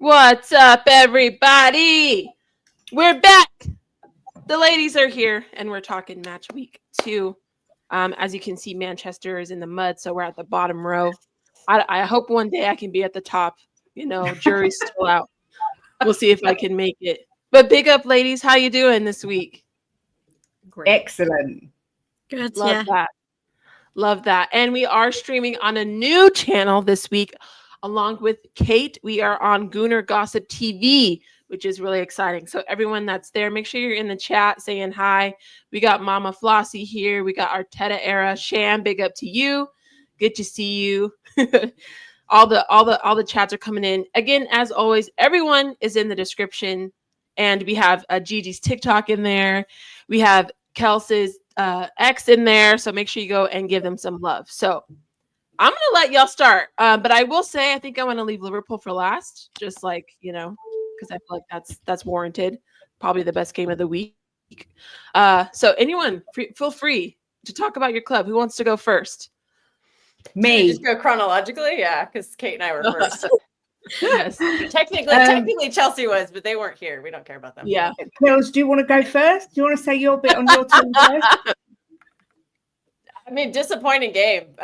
What's up, everybody? We're back. The ladies are here, and we're talking match week 2. As you can see, Manchester is in the mud, so we're at the bottom row. I hope one day I can be at the top. Jury's still out. We'll see if I can make it. But big up, ladies. How you doing this week? Great. Excellent. Good. Love that. Love that. And we are streaming on a new channel this week. Along with Kate, we are on Gooner Gossip TV, which is really exciting. So everyone that's there, make sure you're in the chat saying hi. We got Mama Flossie here. We got Arteta Era. Sham, big up to you. Good to see you. all the chats are coming in. Again, as always, everyone is in the description. And we have Gigi's TikTok in there. We have Kelsey's X in there. So make sure you go and give them some love. So I'm going to let y'all start. But I will say, I think I want to leave Liverpool for last, just like, because I feel like that's warranted. Probably the best game of the week. So anyone, feel free to talk about your club. Who wants to go first? Me. Just go chronologically? Yeah, because Kate and I were first. Yes. Technically Chelsea was, but they weren't here. We don't care about them. Yeah. Girls, do you want to go first? Do you want to say your bit on your team first? I mean, disappointing game.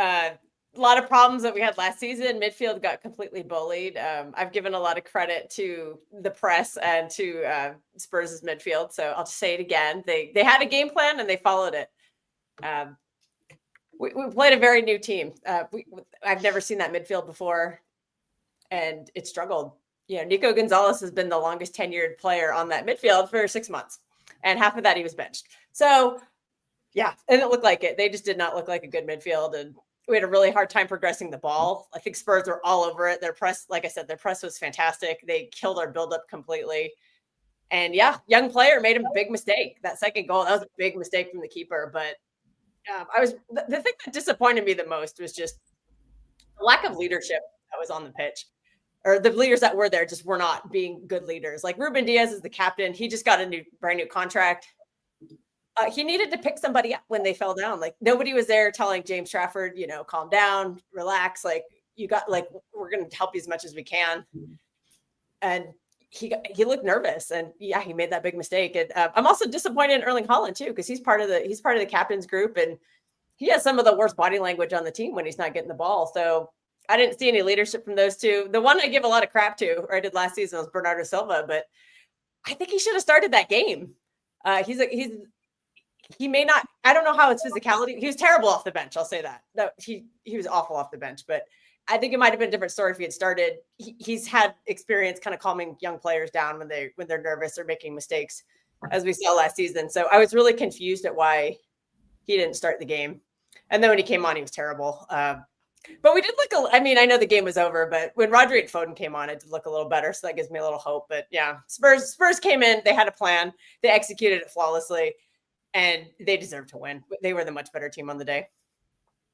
A lot of problems that we had last season. Midfield got completely bullied. I've given a lot of credit to the press and to Spurs' midfield. So I'll just say it again. They had a game plan and they followed it. We played a very new team. I've never seen that midfield before, and it struggled. Nico Gonzalez has been the longest tenured player on that midfield for 6 months, and half of that he was benched. So yeah, and it looked like it. They just did not look like a good midfield, and we had a really hard time progressing the ball. I think Spurs were all over it. Their press, like I said, their press was fantastic. They killed our buildup completely. And yeah, young player made a big mistake. That second goal, that was a big mistake from the keeper. But the thing that disappointed me the most was just the lack of leadership that was on the pitch. Or the leaders that were there just were not being good leaders. Like Ruben Diaz is the captain. He just got a brand new contract. He needed to pick somebody up when they fell down. Like nobody was there telling James Trafford, calm down, relax. Like we're going to help you as much as we can. And he looked nervous, and yeah, he made that big mistake. And I'm also disappointed in Erling Haaland too, because he's part of the captain's group, and he has some of the worst body language on the team when he's not getting the ball. So I didn't see any leadership from those two. The one I give a lot of crap to, or I did last season, was Bernardo Silva, but I think he should have started that game. He may not. I don't know how it's physicality. He was terrible off the bench. I'll say that. No, he was awful off the bench, but I think it might have been a different story if he had started. He's had experience kind of calming young players down when they're nervous or making mistakes, as we saw last season. So I was really confused at why he didn't start the game. And then when he came on, he was terrible. But we did look. I know the game was over, but when Rodri and Foden came on, it did look a little better. So that gives me a little hope. But yeah, Spurs came in. They had a plan. They executed it flawlessly, and they deserve to win. They were the much better team on the day.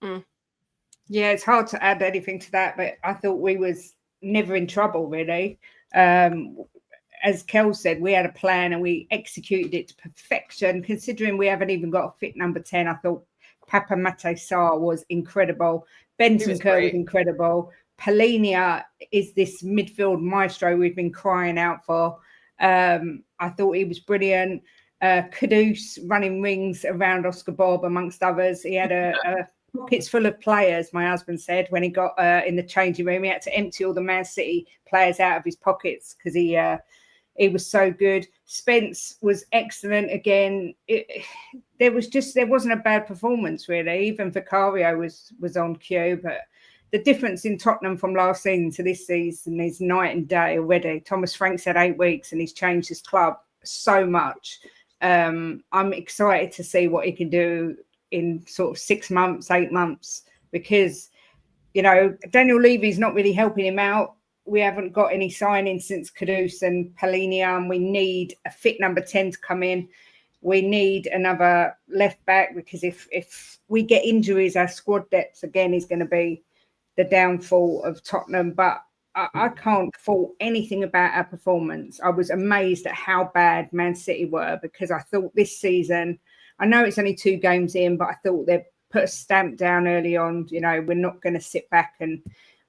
Mm. Yeah, it's hard to add anything to that, but I thought we was never in trouble, really. As Kel said, we had a plan and we executed it to perfection. Considering we haven't even got a fit number 10, I thought Papa Mate Sarr was incredible. Bentancur was incredible. Palhinha is this midfield maestro we've been crying out for. I thought he was brilliant. Kudus running rings around Oscar Bob, amongst others. He had a pockets full of players, my husband said, when he got in the changing room. He had to empty all the Man City players out of his pockets because he was so good. Spence was excellent again. There wasn't a bad performance, really. Even Vicario was on cue, but the difference in Tottenham from last season to this season is night and day already. Thomas Frank's had 8 weeks and he's changed his club so much. I'm excited to see what he can do in sort of 6 months, 8 months, because, Daniel Levy's not really helping him out. We haven't got any signings since Kudus and Palhinha, and we need a fit number 10 to come in. We need another left back, because if we get injuries, our squad depth again is going to be the downfall of Tottenham. But I can't fault anything about our performance. I was amazed at how bad Man City were, because I thought this season, I know it's only 2 games in, but I thought they'd put a stamp down early on. We're not going to sit back and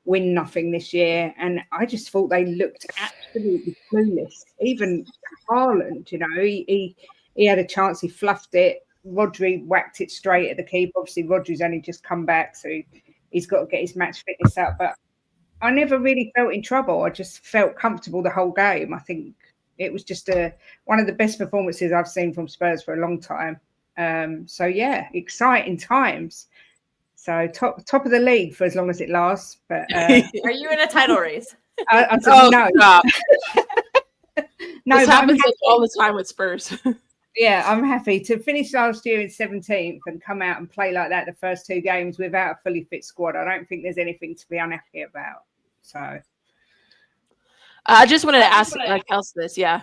win nothing this year. And I just thought they looked absolutely clueless. Even Haaland, he had a chance, he fluffed it. Rodri whacked it straight at the keeper. Obviously, Rodri's only just come back, so he's got to get his match fitness up. But I never really felt in trouble. I just felt comfortable the whole game. I think it was just one of the best performances I've seen from Spurs for a long time. So yeah, exciting times. So top of the league for as long as it lasts. But are you in a title race? I said no. No, this happens all the time with Spurs. Yeah, I'm happy to finish last year in 17th and come out and play like that the first 2 games without a fully fit squad. I don't think there's anything to be unhappy about. So I just wanted to ask Kelsey this. Yeah,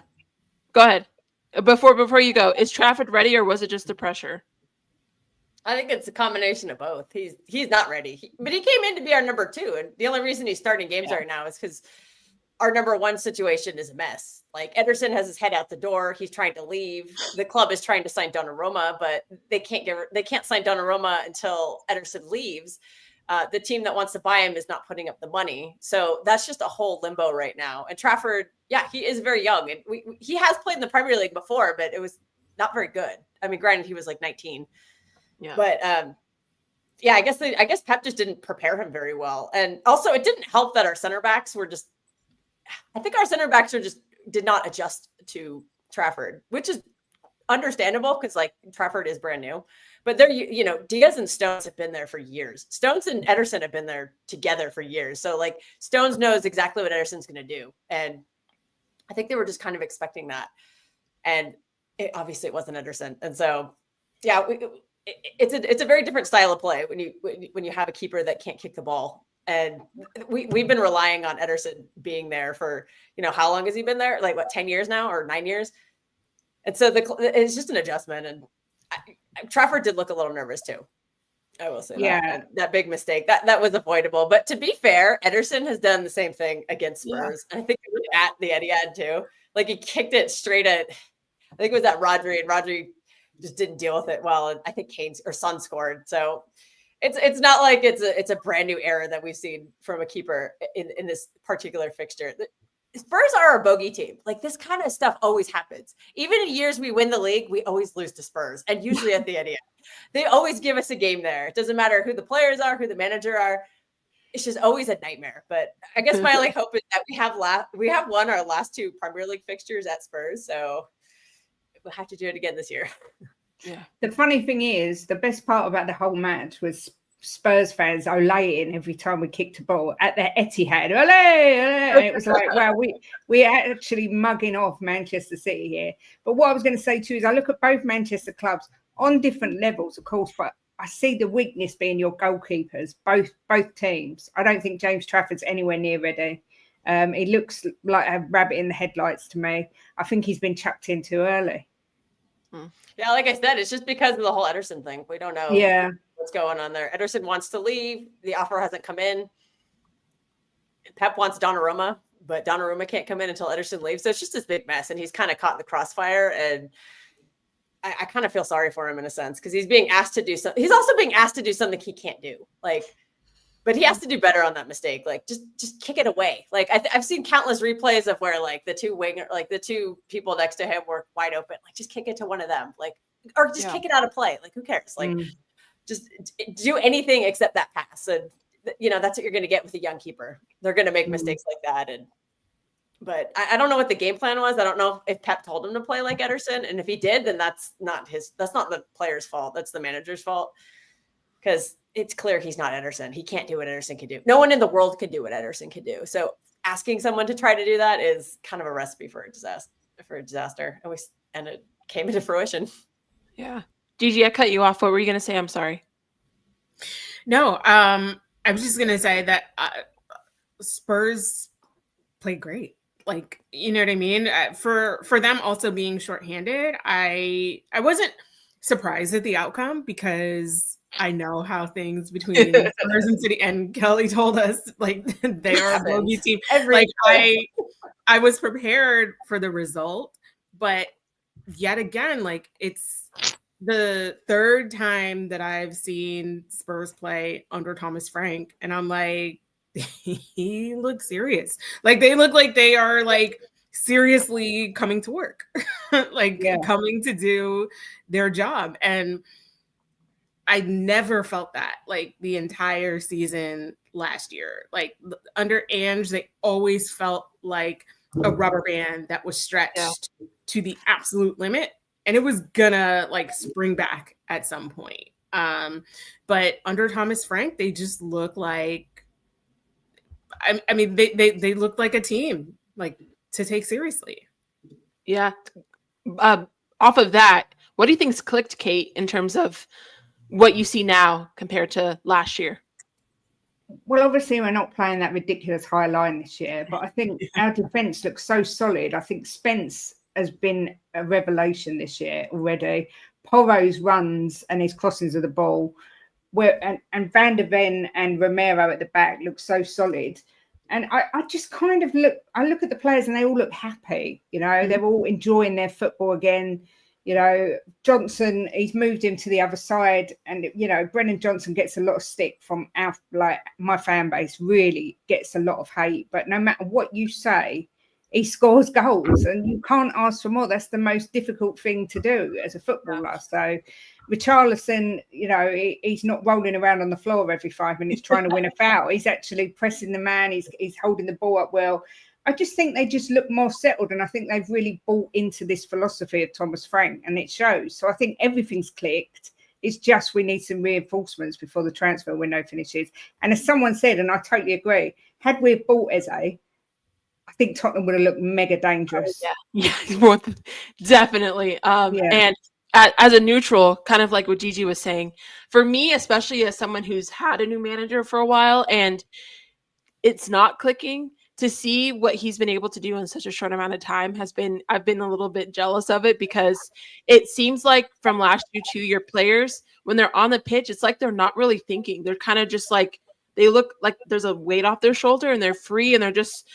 go ahead. Before you go, is Trafford ready, or was it just the pressure? I think it's a combination of both. He's not ready, but he came in to be our number 2, and the only reason he's starting games right now is because our number 1 situation is a mess. Like, Ederson has his head out the door. He's trying to leave. The club is trying to sign Donnarumma, but they can't sign Donnarumma until Ederson leaves. The team that wants to buy him is not putting up the money. So that's just a whole limbo right now. And Trafford, yeah, he is very young. And he has played in the Premier League before, but it was not very good. I mean, granted, he was like 19. Yeah. But yeah, I guess Pep just didn't prepare him very well. And also, it didn't help that our center backs were just, I think our center backs did not adjust to Trafford, which is understandable because like Trafford is brand new. But they're, Diaz and Stones have been there for years. Stones and Ederson have been there together for years. So like Stones knows exactly what Ederson's going to do. And I think they were just kind of expecting that. And obviously it wasn't Ederson. And so, yeah, it's a very different style of play when you have a keeper that can't kick the ball. And we've been relying on Ederson being there for, how long has he been there? Like 10 years now or 9 years? And so it's just an adjustment. And Trafford did look a little nervous too. I will say that big mistake that was avoidable. But to be fair, Ederson has done the same thing against Spurs. Yeah. I think it was at the Etihad too. Like he kicked it straight at, I think it was at Rodri, and Rodri just didn't deal with it well. And I think Son scored. So it's not like it's a brand new era that we've seen from a keeper in this particular fixture. Spurs are a bogey team. Like this kind of stuff always happens. Even in years we win the league, we always lose to Spurs, and usually at the Etihad. They always give us a game there. It doesn't matter who the players are, who the manager are. It's just always a nightmare. But I guess my only hope is that we have won our last 2 Premier League fixtures at Spurs, so we'll have to do it again this year. Yeah. The funny thing is, the best part about the whole match was Spurs fans olaying every time we kicked a ball at the Etihad. Olé, olé. It was like, wow, we're actually mugging off Manchester City here. But what I was going to say to you is I look at both Manchester clubs on different levels, of course, but I see the weakness being your goalkeepers, both teams. I don't think James Trafford's anywhere near ready. He looks like a rabbit in the headlights to me. I think he's been chucked in too early. Yeah, like I said, it's just because of the whole Ederson thing. We don't know what's going on there. Ederson wants to leave. The offer hasn't come in. Pep wants Donnarumma, but Donnarumma can't come in until Ederson leaves. So it's just this big mess, and he's kind of caught in the crossfire. And I kind of feel sorry for him in a sense because he's being asked to do something. He's also being asked to do something he can't do. But he has to do better on that mistake. Like just kick it away. Like I've seen countless replays of where like the 2 people next to him were wide open. Like just kick it to one of them. Like or just kick it out of play. Like who cares? Like just do anything except that pass. And that's what you're going to get with a young keeper. They're going to make mistakes like that. But I don't know what the game plan was. I don't know if Pep told him to play like Ederson. And if he did, then that's not the player's fault. That's the manager's fault. Because it's clear he's not Ederson. He can't do what Ederson can do. No one in the world can do what Ederson can do. So asking someone to try to do that is kind of a recipe for a disaster. And it came into fruition. Yeah. Gigi, I cut you off. What were you going to say? I'm sorry. No, I was just going to say that Spurs played great. Like, you know what I mean? For them also being shorthanded, I wasn't surprised at the outcome because I know how things between Spurs and City, and Kelly told us like they are a bogey team. I was prepared for the result, but yet again, like it's the 3rd time that I've seen Spurs play under Thomas Frank, and I'm like, he looks serious. Like they look like they are like seriously coming to work, like coming to do their job. And I never felt that like the entire season last year. Like under Ange, they always felt like a rubber band that was stretched to the absolute limit, and it was gonna like spring back at some point. But under Thomas Frank, they just look like, I mean, they look like a team like to take seriously. Yeah. Off of that, what do you think's clicked, Kate, in terms of what you see now compared to last year? Well, obviously we're not playing that ridiculous high line this year, but I think our defence looks so solid. I think Spence has been a revelation this year already. Porro's runs and his crossings of the ball, and Van der Ven and Romero at the back look so solid. And I just kind of look at the players and they all look happy. You know, they're all enjoying their football again. You know, Johnson, he's moved him to the other side. And, you know, Brennan Johnson gets a lot of stick from my fan base, really gets a lot of hate. But no matter what you say, he scores goals and you can't ask for more. That's the most difficult thing to do as a footballer. So Richarlison, you know, he's not rolling around on the floor every 5 minutes trying to win a foul. He's actually pressing the man. He's holding the ball up well. I just think they just look more settled, and I think they've really bought into this philosophy of Thomas Frank, and it shows. So I think everything's clicked. It's just we need some reinforcements before the transfer window finishes. And as someone said, and I totally agree, had we bought Eze, I think Tottenham would have looked mega dangerous. Definitely. And as a neutral, kind of like what Gigi was saying, for me, especially as someone who's had a new manager for a while and it's not clicking, to see what he's been able to do in such a short amount of time I've been a little bit jealous of it, because it seems like from last year to your players, when they're on the pitch, it's like they're not really thinking. They're kind of just like, they look like there's a weight off their shoulder and they're free and they're just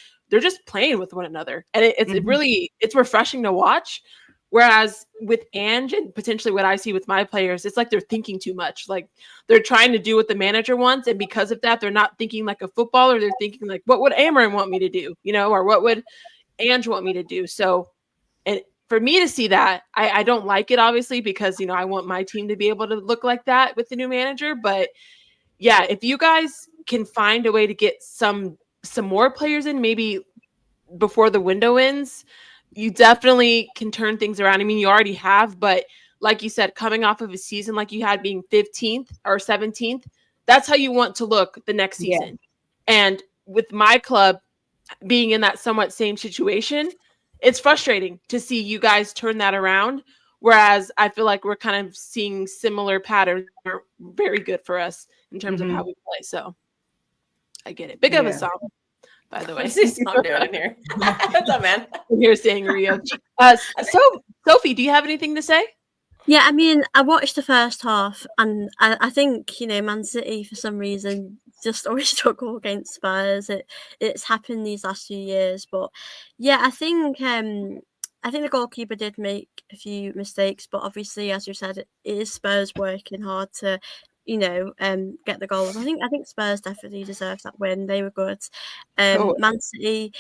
playing with one another. And it's refreshing to watch. Whereas with Ange and potentially what I see with my players, it's like they're thinking too much. Like they're trying to do what the manager wants. And because of that, they're not thinking like a footballer. They're thinking like, what would Amarin want me to do? You know, or what would Ange want me to do? So, and for me to see that, I don't like it, obviously, because, you know, I want my team to be able to look like that with the new manager. But yeah, if you guys can find a way to get some more players in, maybe before the window ends, you definitely can turn things around. I mean, you already have, but like you said, coming off of a season like you had, being 15th or 17th, that's how you want to look the next season. Yeah. And with my club being in that somewhat same situation, it's frustrating to see you guys turn that around. Whereas I feel like we're kind of seeing similar patterns that are very good for us in terms of how we play. So I get it. Big of a song, by the way. What's this song doing in here? What's up, man? I'm here saying Rio. So Sophie, do you have anything to say? Yeah, I mean, I watched the first half, and I think, you know, Man City for some reason just always struggle against Spurs. It's happened these last few years, but yeah, I think the goalkeeper did make a few mistakes, but obviously, as you said, it is Spurs working hard to, you know, get the goals. I think Spurs definitely deserved that win. They were good. Man City,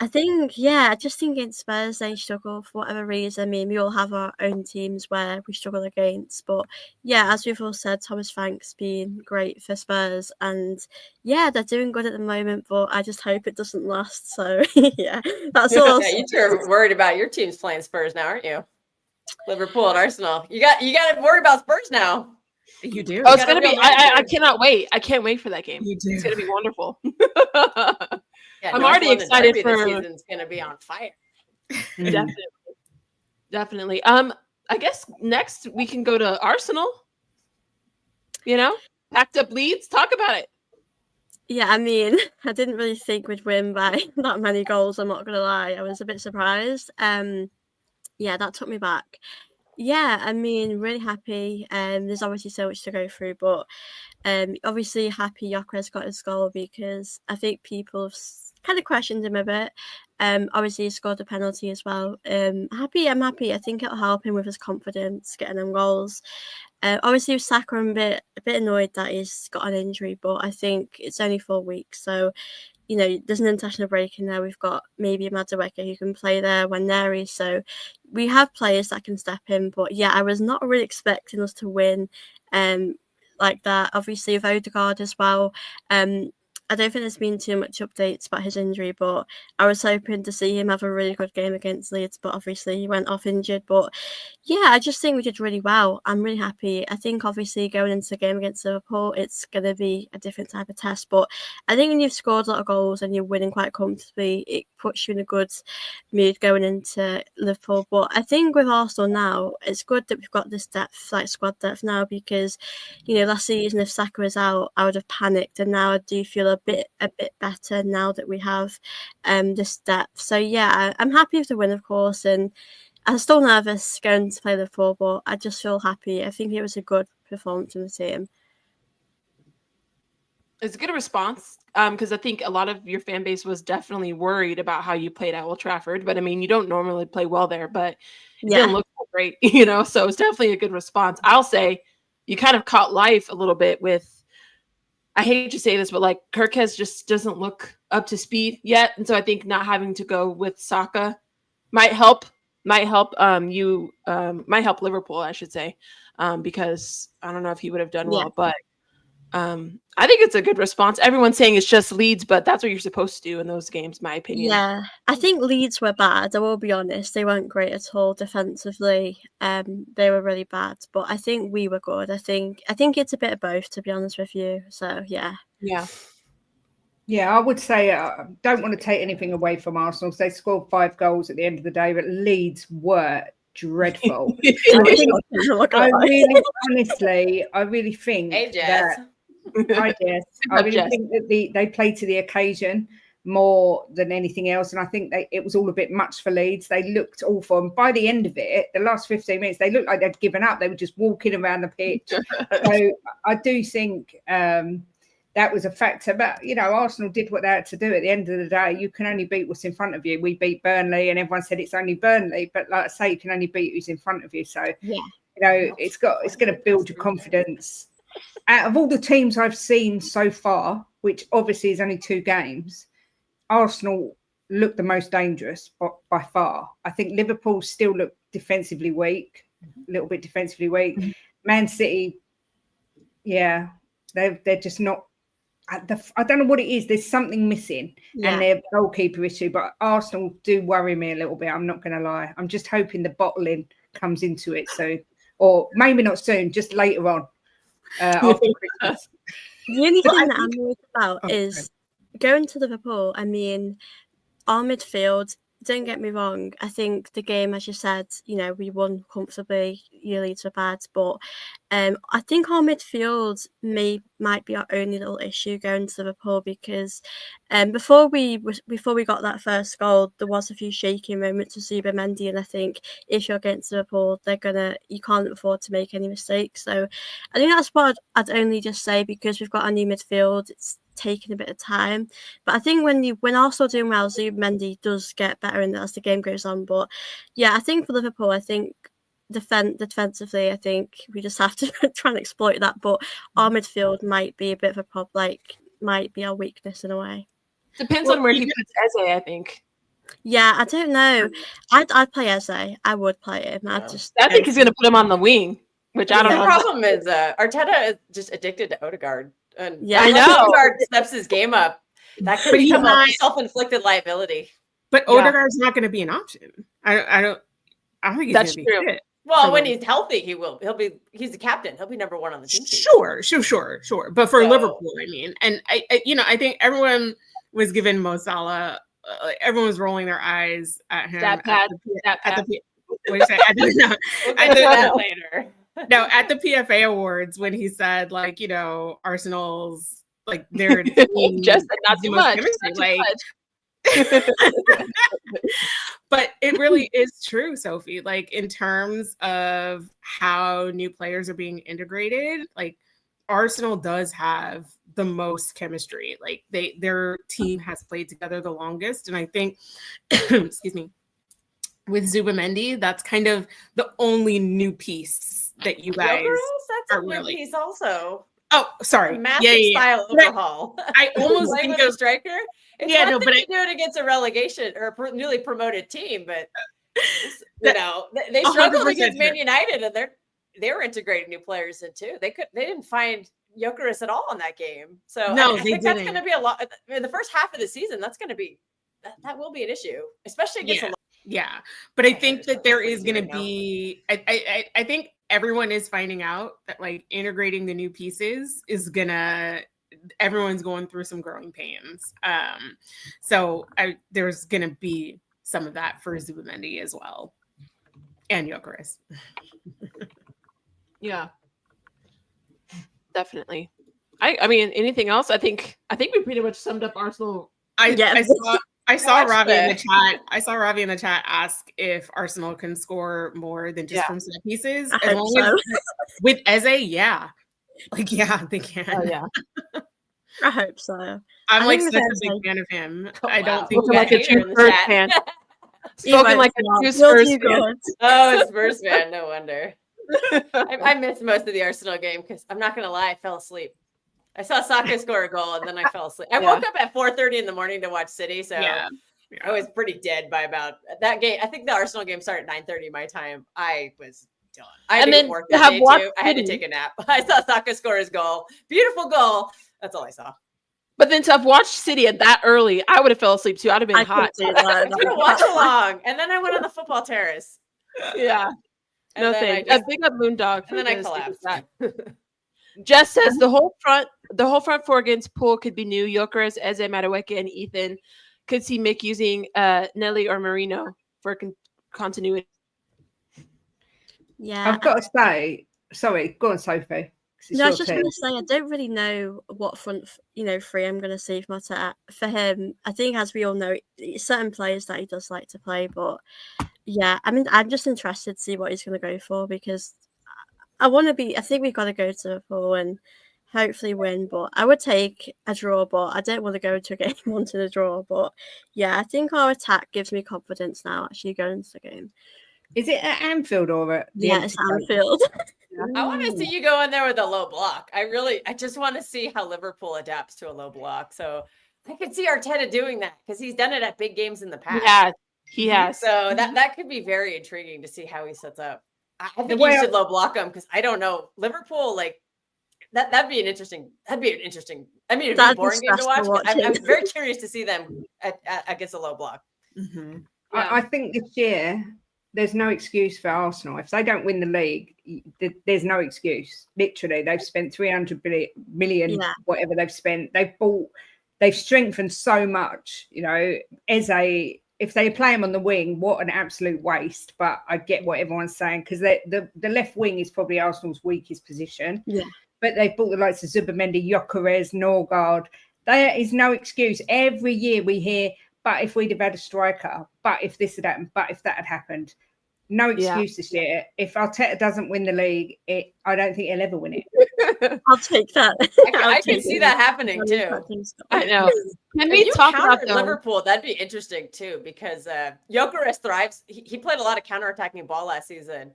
I just think against Spurs they struggle for whatever reason. I mean, we all have our own teams where we struggle against, but yeah, as we've all said, Thomas Frank's been great for Spurs, and yeah, they're doing good at the moment. But I just hope it doesn't last. So yeah, that's all. Yeah, you two are worried about your teams playing Spurs now, aren't you? Liverpool and Arsenal. You got to worry about Spurs now. You do. Oh, it's gonna be. I cannot wait. I can't wait for that game. You do. It's gonna be wonderful. Yeah, I'm already excited for. This season's gonna be on fire. Definitely. I guess next we can go to Arsenal. You know, packed up Leeds. Talk about it. Yeah, I mean, I didn't really think we'd win by that many goals. I'm not gonna lie. I was a bit surprised. Yeah, that took me back. Yeah, I mean, really happy. There's obviously so much to go through, but obviously happy Gyökeres got his goal because I think people have kind of questioned him a bit. Obviously he scored a penalty as well. I'm happy. I think it'll help him with his confidence, getting them goals. Obviously with Saka, I'm a bit annoyed that he's got an injury, but I think it's only 4 weeks, so there's an international break in there. We've got maybe a Madueke who can play there when Neri. So we have players that can step in. But yeah, I was not really expecting us to win like that. Obviously, with Odegaard as well. I don't think there's been too much updates about his injury, but I was hoping to see him have a really good game against Leeds, but obviously he went off injured. But yeah, I just think we did really well. I'm really happy. I think obviously going into the game against Liverpool, it's going to be a different type of test, but I think when you've scored a lot of goals and you're winning quite comfortably, it puts you in a good mood going into Liverpool. But I think with Arsenal now, it's good that we've got this depth, like squad depth now, because last season if Saka was out, I would have panicked, and now I do feel a bit better now that we have this depth. So yeah, I'm happy with the win, of course, and I'm still nervous going to play Liverpool, but I just feel happy. I think it was a good performance from the team. It's a good response because I think a lot of your fan base was definitely worried about how you played at Old Trafford. But I mean, you don't normally play well there, but it didn't look so great, so it's definitely a good response. I'll say you kind of caught life a little bit with, I hate to say this, but like Kirkes just doesn't look up to speed yet. And so I think not having to go with Saka might help Liverpool, I should say, because I don't know if he would have done well, but I think it's a good response. Everyone's saying it's just Leeds, but that's what you're supposed to do in those games, my opinion. Yeah, I think Leeds were bad. I will be honest; they weren't great at all defensively. They were really bad, but I think we were good. I think it's a bit of both, to be honest with you. So yeah. Yeah, I would say don't want to take anything away from Arsenal. They scored 5 goals at the end of the day, but Leeds were dreadful. I really think that they played to the occasion more than anything else, and I think it was all a bit much for Leeds. They looked awful, and by the end of it, the last 15 minutes, they looked like they'd given up. They were just walking around the pitch. So I do think that was a factor, but Arsenal did what they had to do. At the end of the day, you can only beat what's in front of you. We beat Burnley, and everyone said it's only Burnley, but like I say, you can only beat who's in front of you. So it's going to build your confidence. Out of all the teams I've seen so far, which obviously is only 2 games, Arsenal look the most dangerous by far. I think Liverpool still look defensively weak, a little bit defensively weak. Man City, they're just not. I don't know what it is. There's something missing, and their goalkeeper issue. But Arsenal do worry me a little bit. I'm not going to lie. I'm just hoping the bottling comes into it. So, or maybe not soon, just later on after Christmas. The only thing that I'm worried about is going to Liverpool. I mean, our midfield. Don't get me wrong. I think the game, as you said, we won comfortably. Leeds were bad, but I think our midfield might be our only little issue going to Liverpool because before we got that first goal, there was a few shaky moments with Zubimendi, and I think if you're against Liverpool, you can't afford to make any mistakes. So I think that's what I'd only just say because we've got a new midfield. It's taking a bit of time, but I think when Arsenal doing well, Zubimendi does get better as the game goes on. But yeah, I think for Liverpool, I think defensively, I think we just have to try and exploit that. But our midfield might be a bit of a problem, might be our weakness in a way. Depends on where he puts Eze, I think. Yeah, I don't know. I'd play Eze. I would play him. I think he's going to put him on the wing, which I don't know. The problem is Arteta is just addicted to Odegaard. And I know. Odegaard steps his game up. That could become a self-inflicted liability. But Odegaard's not going to be an option. I don't think he's that's true. Fit. Well, when he's healthy, he will. He's the captain. He'll be number 1 on the team. Sure. But for Liverpool, I mean, and I think everyone was giving Mo Salah. Everyone was rolling their eyes at him. At the PFA Awards when he said, Arsenal's they're just not too much. But it really is true, Sophie. Like in terms of how new players are being integrated, like Arsenal does have the most chemistry. Like their team has played together the longest. And I think, excuse me, with Zubamendi, that's kind of the only new piece that you guys Gyökeres, that's are a new really. piece also. Oh, sorry. A massive style overhaul. I almost Playing think with of a striker. It's Yeah, one no, thing but to do it against a relegation or a newly promoted team, but you know they struggled 100% against Man true. United, and they were integrating new players in too. They didn't find Gyökeres at all in that game. So No, I they think that's didn't. going to be a lot in the first half of the season. That's going to be that will be an issue, especially against Yeah, but I My think head is that there fucking is going to right now. be. I think everyone is finding out that like integrating the new pieces is gonna. Everyone's going through some growing pains. So there's gonna be some of that for Zubamendi as well, and Gyökeres. Yeah, definitely. I mean, anything else? I think we pretty much summed up Arsenal. I saw Watch Ravi in the this. chat. I saw Ravi in the chat ask if Arsenal can score more than just from set pieces. I As hope long so. as with Eze, yeah, like yeah, they can. Oh yeah. I hope so. I'm I like think such with a big Eze- fan of him. Oh, I don't wow. think We got Spoken like a hater true in the Spurs chat. fan. He Spoken won't like a stop. true You're Spurs too fan. good. Oh, a Spurs fan. No wonder. I missed most of the Arsenal game because I'm not going to lie, I fell asleep. I saw Saka score a goal and then I fell asleep. I woke up at 4:30 in the morning to watch City, so Yeah. I was pretty dead by about that game. I think the Arsenal game started at 9:30 my time. I was done. I had And to then go work you that have day watched too. I had to City. take a nap. I saw Saka score his goal. Beautiful goal. That's all I saw. But then to have watched City at that early, I would have fell asleep too. I'd have been I hot. couldn't do that. I didn't watch along, and then I went on the football terrace. Yeah. And No then thanks. I just, Big up Moondog. and then I collapsed. Jess says the whole front four against Poole could be new. Gyökeres, Eze, Madueke, and Ethan. Could see Mick using Nelly or Marino for continuity. Yeah. I've got to say, sorry, go on, Sophie. 'cause it's No, I your was just team. going to say, I don't really know what front, three I'm going to save my for him. I think, as we all know, it's certain players that he does like to play, but yeah, I mean, I'm just interested to see what he's going to go for because I think we've got to go to Liverpool and hopefully win, but I would take a draw, but I don't want to go into a game wanting a draw. But yeah, I think our attack gives me confidence now actually going into the game. Is it at Anfield or at the Yeah, it's empty Anfield. I want to see you go in there with a low block. I just want to see how Liverpool adapts to a low block. So I could see Arteta doing that because he's done it at big games in the past. He has. So that could be very intriguing to see how he sets up. I think The way you should low block him because I don't know Liverpool like that'd be an interesting. I mean, it'd be a boring game to watch. But I'm very curious to see them against a low block. Mm-hmm. Yeah. I think this year there's no excuse for Arsenal. If they don't win the league, there's no excuse. Literally, they've spent 300 million, whatever they've spent. They've strengthened so much. Eze, if they play him on the wing, what an absolute waste. But I get what everyone's saying because the left wing is probably Arsenal's weakest position. Yeah. But they've bought the likes of Zubamendi, Gyökeres, Norgard. There is no excuse. Every year we hear, but if we'd have had a striker, but if this had happened, but if that had happened. No excuse this year. If Arteta doesn't win the league, I don't think he'll ever win it. I'll take that. I can see that happening too. I know. Can we talk about Liverpool? That'd be interesting too because Gyökeres thrives. He played a lot of counterattacking ball last season.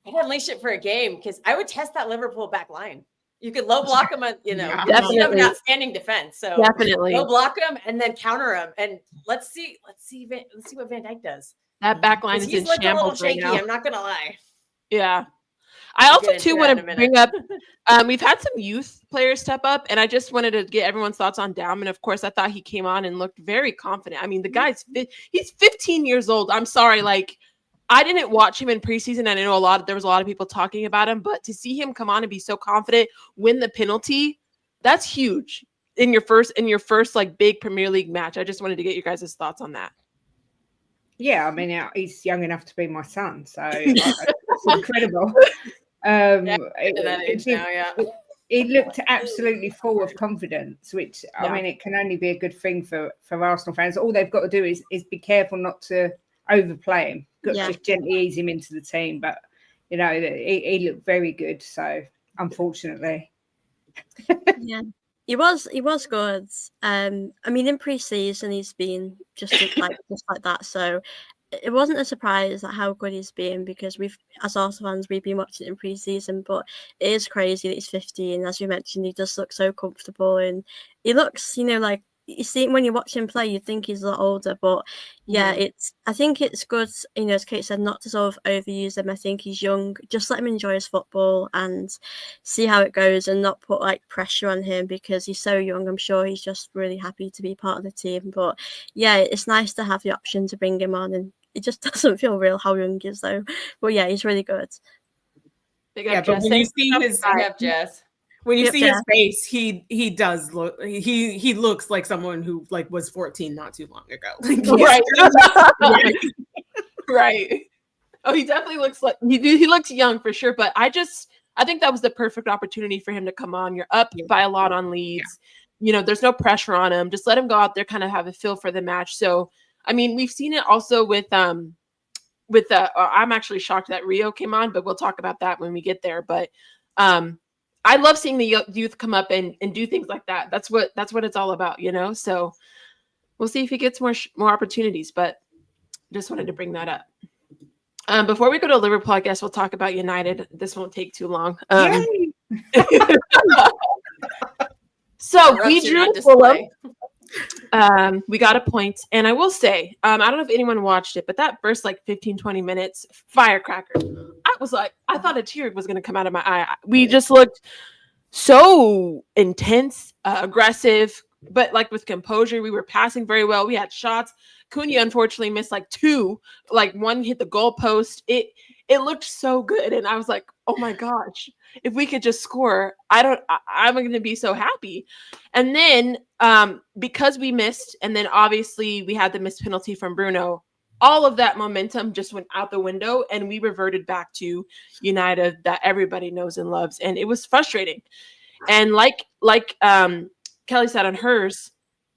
I'd unleash it for a game because I would test that Liverpool back line. You could low block him, you have an outstanding defense. So definitely low block him and then counter him, and let's see what Van Dijk does. That back line is in shambles right now. I'm not gonna lie. Yeah. I also too want to bring up we've had some youth players step up, and I just wanted to get everyone's thoughts on Dam. And of course, I thought he came on and looked very confident. I mean, the guy's he's 15 years old. I'm sorry, like I didn't watch him in preseason. I know there was a lot of people talking about him, but to see him come on and be so confident, win the penalty, that's huge in your first like big Premier League match. I just wanted to get your guys' thoughts on that. Yeah, I mean, he's young enough to be my son, so it's incredible. That age now, yeah. he looked absolutely full of confidence, which I Yeah. mean, it can only be a good thing for Arsenal fans. All they've got to do is be careful not to overplay him. Yeah. Just gently ease him into the team. But you know, he looked very good. So unfortunately, Yeah. He was good. I mean, in pre-season he's been just like that. So it wasn't a surprise at how good he's been, because we've, as Arsenal fans, we've been watching it in pre-season. But it is crazy that he's 15. As you mentioned, he does look so comfortable, and he looks, like, you see when you watch him play, you think he's a lot older. But yeah, I think it's good, as Kate said, not to sort of overuse him. I think he's young. Just let him enjoy his football and see how it goes, and not put like pressure on him because he's so young. I'm sure he's just really happy to be part of the team. But yeah, it's nice to have the option to bring him on, and it just doesn't feel real how young he is though. But yeah, he's really good. But when you see his Jess. When you see Jess. his face, he does look, he looks like someone who like was 14 not too long ago. Right. Right. Oh, he definitely looks like he looks young for sure. But I think that was the perfect opportunity for him to come on. You're up by a lot on Leeds. There's no pressure on him. Just let him go out there, kind of have a feel for the match. So, I mean, we've seen it also with I'm actually shocked that Rio came on, but we'll talk about that when we get there. But I love seeing the youth come up and do things like that. That's what it's all about, So we'll see if he gets more opportunities. But just wanted to bring that up. Before we go to Liverpool, I guess we'll talk about United. This won't take too long. So we drew Fulham. We got a point. And I will say, I don't know if anyone watched it, but that first like 15, 20 minutes, firecracker. I thought a tear was going to come out of my eye. We just looked so intense, aggressive, but like with composure. We were passing very well. We had shots. Cunha unfortunately missed like two, like one hit the goalpost. It looked so good. And I was like, oh my gosh, if we could just score, I'm going to be so happy. And then because we missed, and then obviously we had the missed penalty from Bruno, all of that momentum just went out the window, and we reverted back to United that everybody knows and loves. And it was frustrating. And like Kelly said on hers,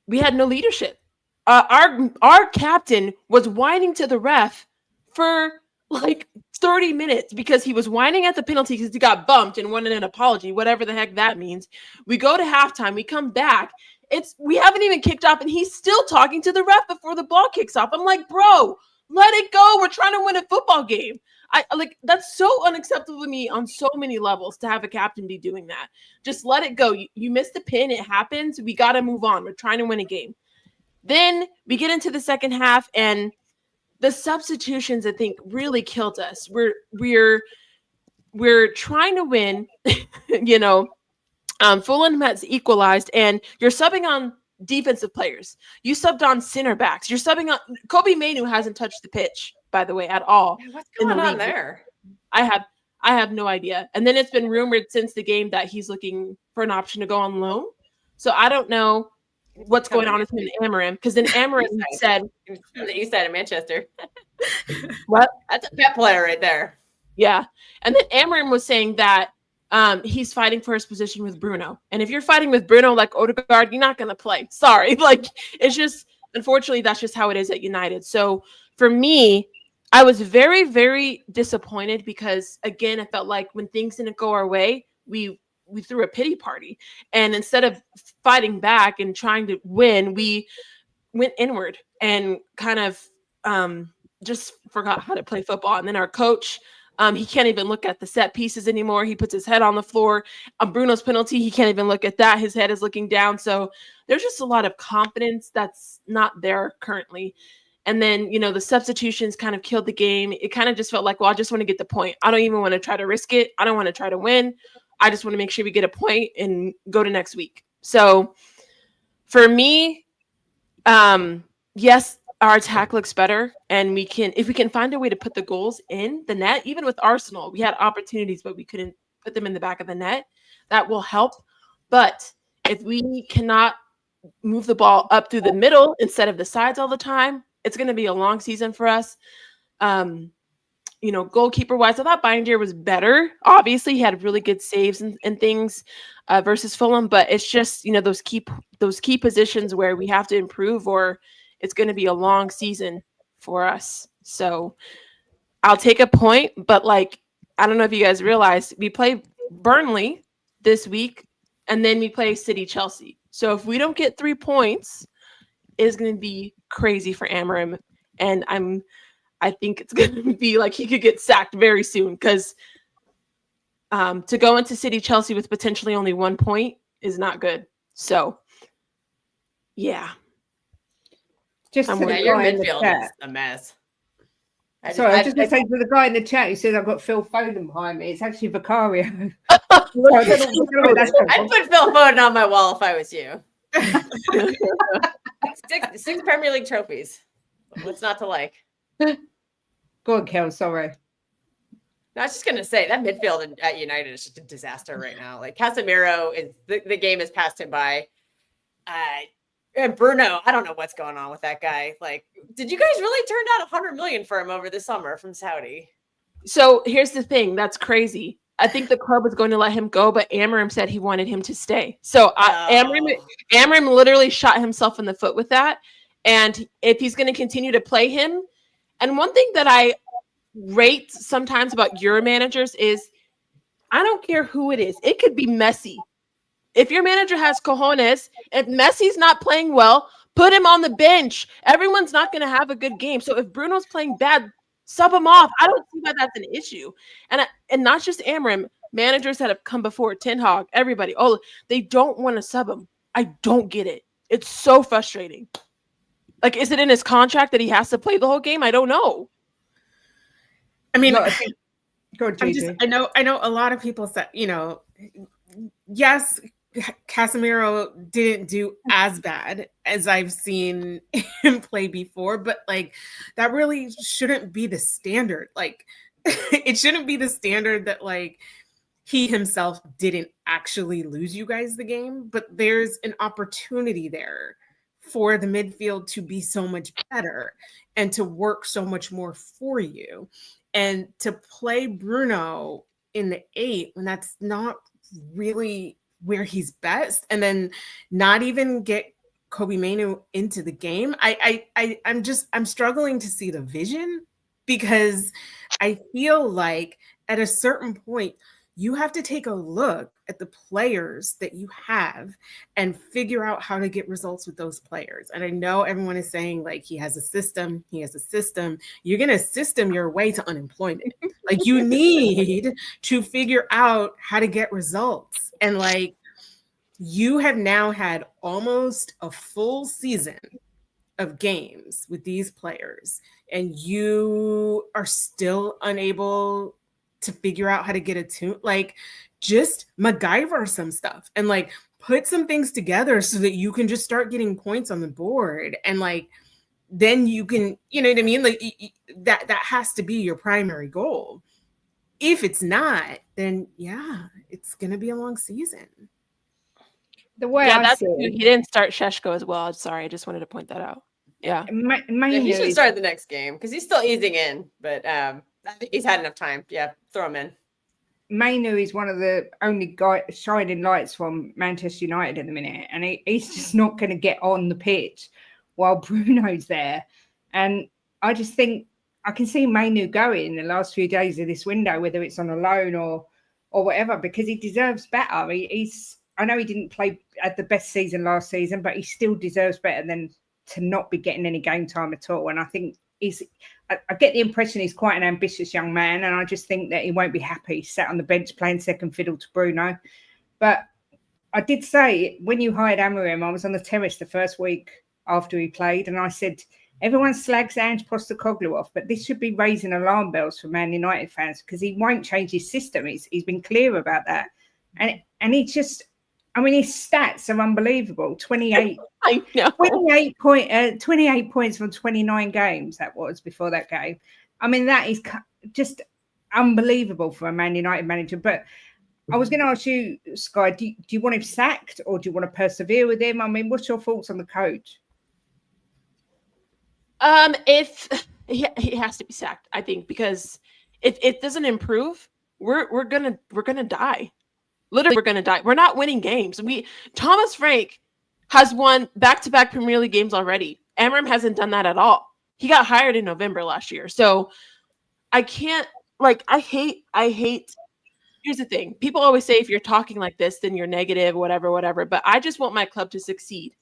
we had no leadership. Our captain was whining to the ref for like 30 minutes because he was whining at the penalty because he got bumped and wanted an apology, whatever the heck that means. We go to halftime, we come back. We haven't even kicked off, and he's still talking to the ref before the ball kicks off. I'm like, bro, let it go. We're trying to win a football game. That's so unacceptable to me on so many levels to have a captain be doing that. Just let it go. You missed the pin. It happens. We got to move on. We're trying to win a game. Then we get into the second half, and the substitutions, I think, really killed us. We're trying to win, Fulham has equalized, and you're subbing on defensive players. You subbed on center backs. You're subbing on Kobe Mainu hasn't touched the pitch, by the way, at all. What's going on there? I have no idea. And then it's been rumored since the game that he's looking for an option to go on loan. So I don't know what's going on with him and Amarim, because then Amarim said from the east side of Manchester. What? That's a pet player right there. Yeah. And then Amarim was saying that he's fighting for his position with Bruno. And if you're fighting with Bruno like Odegaard, you're not going to play. Sorry. It's just, unfortunately, that's just how it is at United. So for me, I was very, very disappointed because, again, I felt like when things didn't go our way, we threw a pity party. And instead of fighting back and trying to win, we went inward and kind of just forgot how to play football. And then our coach, he can't even look at the set pieces anymore. He puts his head on the floor. On Bruno's penalty, he can't even look at that. His head is looking down. So there's just a lot of confidence that's not there currently. And then, the substitutions kind of killed the game. It kind of just felt like, well, I just want to get the point. I don't even want to try to risk it. I don't want to try to win. I just want to make sure we get a point and go to next week. So for me, yes, our attack looks better, and if we can find a way to put the goals in the net, even with Arsenal, we had opportunities, but we couldn't put them in the back of the net. That will help. But if we cannot move the ball up through the middle instead of the sides all the time, it's going to be a long season for us. goalkeeper wise, I thought Bindier was better. Obviously, he had really good saves and things versus Fulham, but it's just those key positions where we have to improve, or it's going to be a long season for us. So I'll take a point, but I don't know if you guys realize we play Burnley this week, and then we play City Chelsea. So if we don't get 3 points, it's going to be crazy for Amorim, and I think it's going to be he could get sacked very soon, because to go into City Chelsea with potentially only 1 point is not good. So, yeah. Just I'm to with the your guy in the midfield chat. is a mess. Sorry, I was just going to say to the guy in the chat who says I've got Phil Foden behind me. It's actually Vicario. I'd put Phil Foden on my wall if I was you. 6 Premier League trophies. What's not to like? Go on, Kel. Sorry. No, I was just gonna say that midfield at United is just a disaster right now. Casemiro is the game has passed him by. And Bruno, I don't know what's going on with that guy. Did you guys really turn down 100 million for him over the summer from Saudi? So here's the thing. That's crazy. I think the club was going to let him go, but Amorim said he wanted him to stay. So Amorim literally shot himself in the foot with that. And if he's going to continue to play him, and one thing that I rate sometimes about your managers is, I don't care who it is. It could be Messi. If your manager has cojones, if Messi's not playing well, put him on the bench. Everyone's not going to have a good game. So if Bruno's playing bad, sub him off. I don't see why that's an issue. And not just Amorim, managers that have come before, Ten Hag, everybody. Oh, they don't want to sub him. I don't get it. It's so frustrating. Is it in his contract that he has to play the whole game? I don't know. I mean, go ahead, I know a lot of people said, yes, Casemiro didn't do as bad as I've seen him play before, but that really shouldn't be the standard. It shouldn't be the standard that he himself didn't actually lose you guys the game, but there's an opportunity there for the midfield to be so much better and to work so much more for you. And to play Bruno in the 8 when that's not really where he's best, and then not even get Kobe Mainu into the game. I'm struggling to see the vision, because I feel like at a certain point you have to take a look at the players that you have and figure out how to get results with those players. And I know everyone is saying he has a system. You're going to system your way to unemployment. You need to figure out how to get results. And you have now had almost a full season of games with these players, and you are still unable to figure out how to get a tune. Just MacGyver some stuff and put some things together so that you can just start getting points on the board. And then you can, you know what I mean? That has to be your primary goal. If it's not, then it's going to be a long season. The way he didn't start Sheshko as well. Sorry, I just wanted to point that out. Yeah. He should start the next game because he's still easing in, but I think he's had enough time. Yeah, throw him in. Mainu is one of the only shining lights from Manchester United at the minute, and he's just not going to get on the pitch while Bruno's there. And I just think I can see Mainu going in the last few days of this window, whether it's on a loan or whatever, because he deserves better. I know he didn't play at the best season last season, but he still deserves better than to not be getting any game time at all. And I think I get the impression he's quite an ambitious young man, and I just think that he won't be happy sat on the bench playing second fiddle to Bruno. But I did say, when you hired Amorim, I was on the terrace the first week after he played, and I said, everyone slags Ange Postecoglou off, but this should be raising alarm bells for Man United fans, because he won't change his system. He's been clear about that. And he just, his stats are unbelievable. 28 points from 29 games, that was before that game. That is just unbelievable for a Man United manager. But I was going to ask you, Sky, do you want him sacked, or do you want to persevere with him? What's your thoughts on the coach? If he has to be sacked, I think, because if it doesn't improve, we're gonna die. Literally, we're gonna die. We're not winning games. Thomas Frank has won back-to-back Premier League games already. Amram hasn't done that at all. He got hired in November last year. So I can't, like, I hate. Here's the thing. People always say if you're talking like this, then you're negative, whatever. But I just want my club to succeed.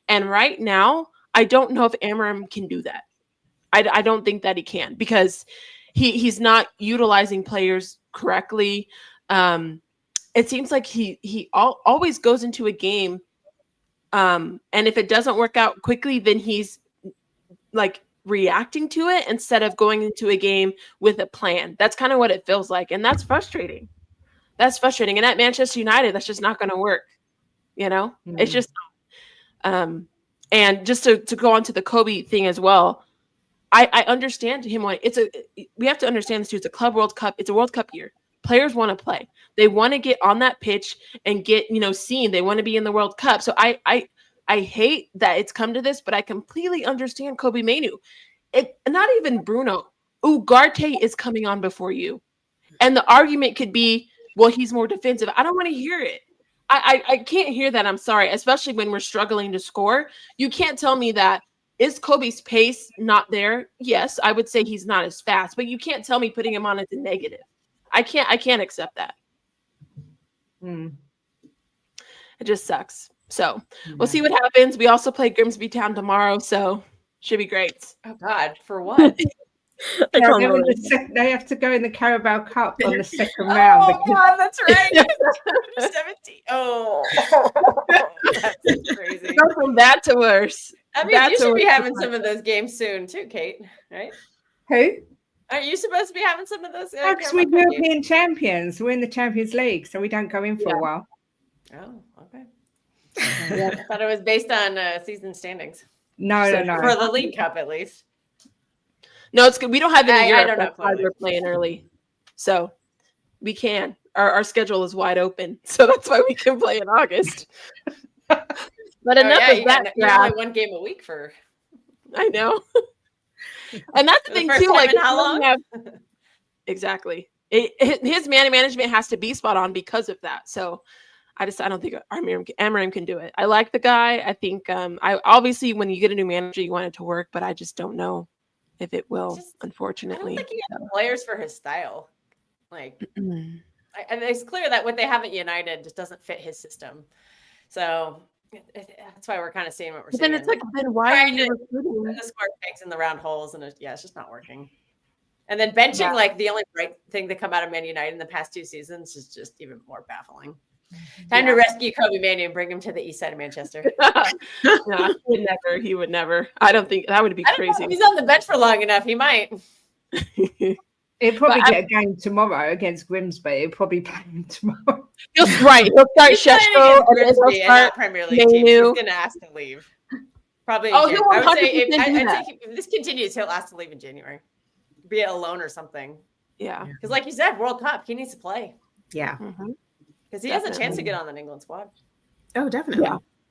And right now, I don't know if Amram can do that. I don't think that he can, because he's not utilizing players correctly. It seems like he always goes into a game, and if it doesn't work out quickly, then he's like reacting to it instead of going into a game with a plan. That's kind of what it feels like, and that's frustrating. And at Manchester United, that's just not going to work. It's just and just to go on to the Kobe thing as well. I understand him. We have to understand this too. It's a Club World Cup. It's a World Cup year. Players want to play. They want to get on that pitch and get, seen. They want to be in the World Cup. So I hate that it's come to this, but I completely understand Kobe Mainu. Not even Bruno. Ugarte is coming on before you. And the argument could be, well, he's more defensive. I don't want to hear it. I can't hear that. I'm sorry, especially when we're struggling to score. You can't tell me that. Is Kobe's pace not there? Yes, I would say he's not as fast, but you can't tell me putting him on as a negative. I can't accept that. It just sucks. So we'll see what happens. We also play Grimsby Town tomorrow, so should be great. Oh God, for what? They have to go in the Carabao Cup on the second round. Oh God, that's right. 17. Oh, that's crazy. Go from that to worse. I mean, you should be having some of those games soon too, Kate. Right? Who? Aren't you supposed to be having some of those? Because we're European champions. We're in the Champions League, so we don't go in for a while. Oh, okay. I thought it was based on season standings. No. For the League Cup, at least. No, it's good. We don't have any Europe. I don't know. That's why we're playing early, so we can. Our schedule is wide open, so that's why we can play in August. But enough of that. You're only one game a week for. I know. And that's the thing too. Like, how long? Exactly. His management has to be spot on because of that. So I don't think Amram can do it. I like the guy. I think I obviously when you get a new manager, you want it to work, but I just don't know if it will. Unfortunately, I don't think he has players for his style. Like, and it's clear that what they have at United just doesn't fit his system. So that's why we're kind of seeing what we're seeing. Then it's like, then why are you recruiting the square pegs in the round holes? And it's just not working. And then benching, like the only bright thing to come out of Man United in the past 2 seasons is just even more baffling. Time to rescue Kobe Manu and bring him to the east side of Manchester. No, he would never. I don't think that would be crazy. If he's on the bench for long enough, he might. He'll probably get a game tomorrow against Grimsby. He'll probably play him tomorrow. He'll start Sheshko and then he'll start Premier League team. He's going to ask to leave. Probably. Oh, he'll 100% I'd say if this continues, he'll ask to leave in January. Be it a loan or something. Yeah. Because like you said, World Cup, he needs to play. Yeah. Because he has a chance to get on the England squad. Oh, definitely.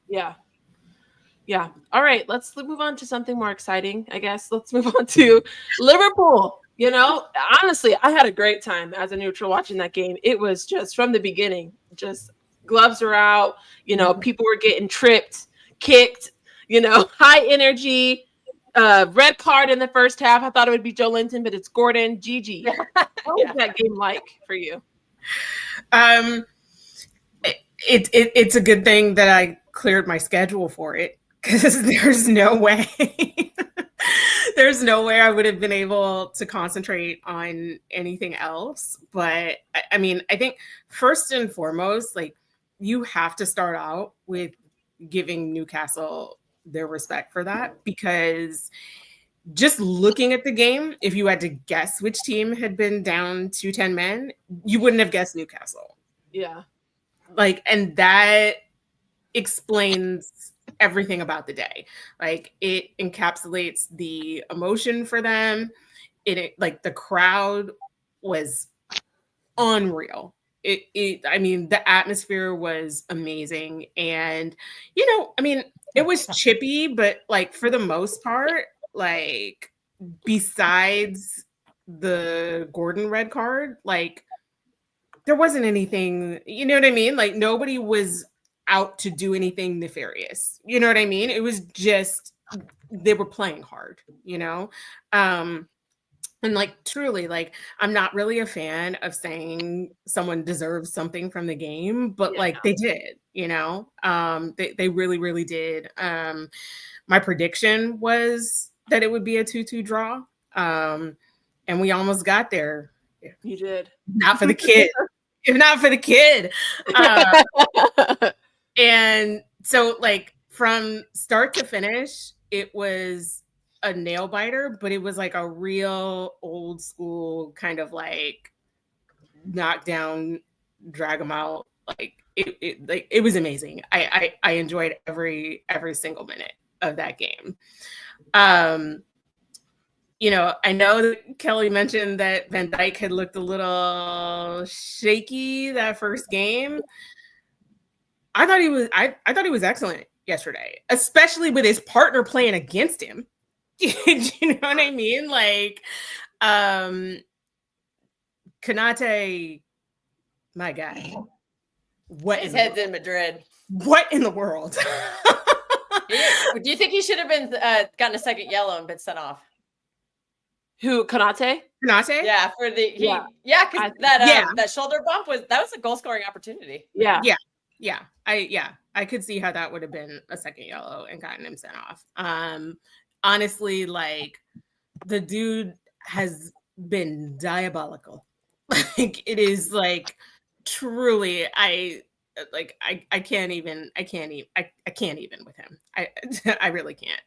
Yeah. All right. Let's move on to something more exciting, I guess. Let's move on to Liverpool. Honestly, I had a great time as a neutral watching that game. It was just from the beginning, just gloves are out. People were getting tripped, kicked, high energy. Red card in the first half. I thought it would be Joe Linton, but it's Gordon. Gigi. What was that game like for you? It's a good thing that I cleared my schedule for it, because there's no way I would have been able to concentrate on anything else. But I mean, I think first and foremost, like, you have to start out with giving Newcastle their respect for that, because just looking at the game, if you had to guess which team had been down to 10 men, you wouldn't have guessed Newcastle. Yeah. Like, and that explains everything about the day. Like, it encapsulates the emotion for them. It like, the crowd was unreal. I mean, the atmosphere was amazing. And, it was chippy, but like, for the most part, like, besides the Gordon red card, like there wasn't anything, you know what I mean? Like nobody was out to do anything nefarious. You know what I mean? It was just they were playing hard, you know? And like truly, like I'm not really a fan of saying someone deserves something from the game, but like they did, you know? They really, really did. My prediction was that it would be a 2-2 draw. And we almost got there. You did. Not for the kid. If not for the kid. And so like from start to finish, it was a nail biter, but it was like a real old school kind of like knock down, drag them out. Like it was amazing. I enjoyed every single minute of that game. You know, I know that Kelly mentioned that Van Dijk had looked a little shaky that first game. I thought he was excellent yesterday, especially with his partner playing against him. You know what I mean? Like, Konate, my guy. What His head's in Madrid. What in the world? Do you think he should have been gotten a second yellow and been sent off? Who, Konate? Konate? Yeah, for the Yeah. because that shoulder bump was a goal scoring opportunity. Yeah. I could see how that would have been a second yellow and gotten him sent off. Honestly, like the dude has been diabolical. Like it is like truly, I can't even with him. I really can't.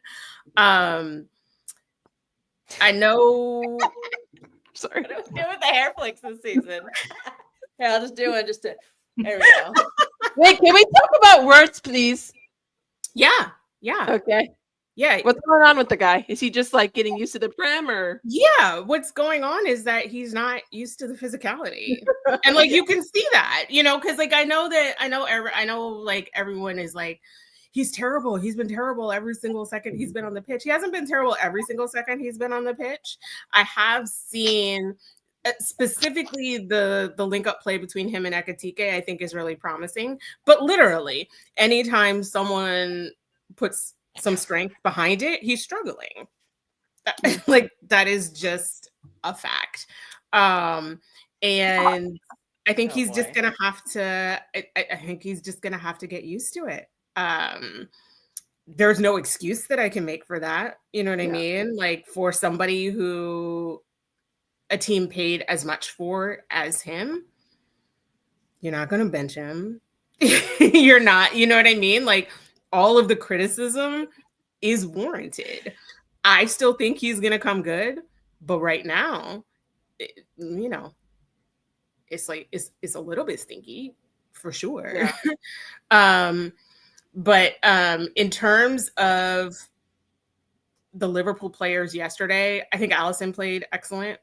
I know. Sorry, what do we do with the hair flicks this season? Here, I'll just do it. There we go. Wait, can we talk about Wirtz, please? Yeah. Okay. Yeah. What's going on with the guy? Is he just like getting used to the prim, or? Yeah. What's going on is that he's not used to the physicality, and like you can see that, you know, because like I know like everyone is like, he's terrible. He's been terrible every single second he's been on the pitch. He hasn't been terrible every single second he's been on the pitch. I have seen specifically the link up play between him and Ekitike, I think is really promising. But literally, anytime someone puts some strength behind it, he's struggling. Like that is just a fact. And I think he's just gonna have to. I think he's just gonna have to get used to it. There's no excuse that I can make for that. You know what I mean? Like for somebody who a team paid as much for as him, you're not going to bench him. You're not, you know what I mean? Like all of the criticism is warranted. I still think he's going to come good, but right now, you know, it's like, it's a little bit stinky for sure. Yeah. But in terms of the Liverpool players yesterday, I think Alisson played excellent,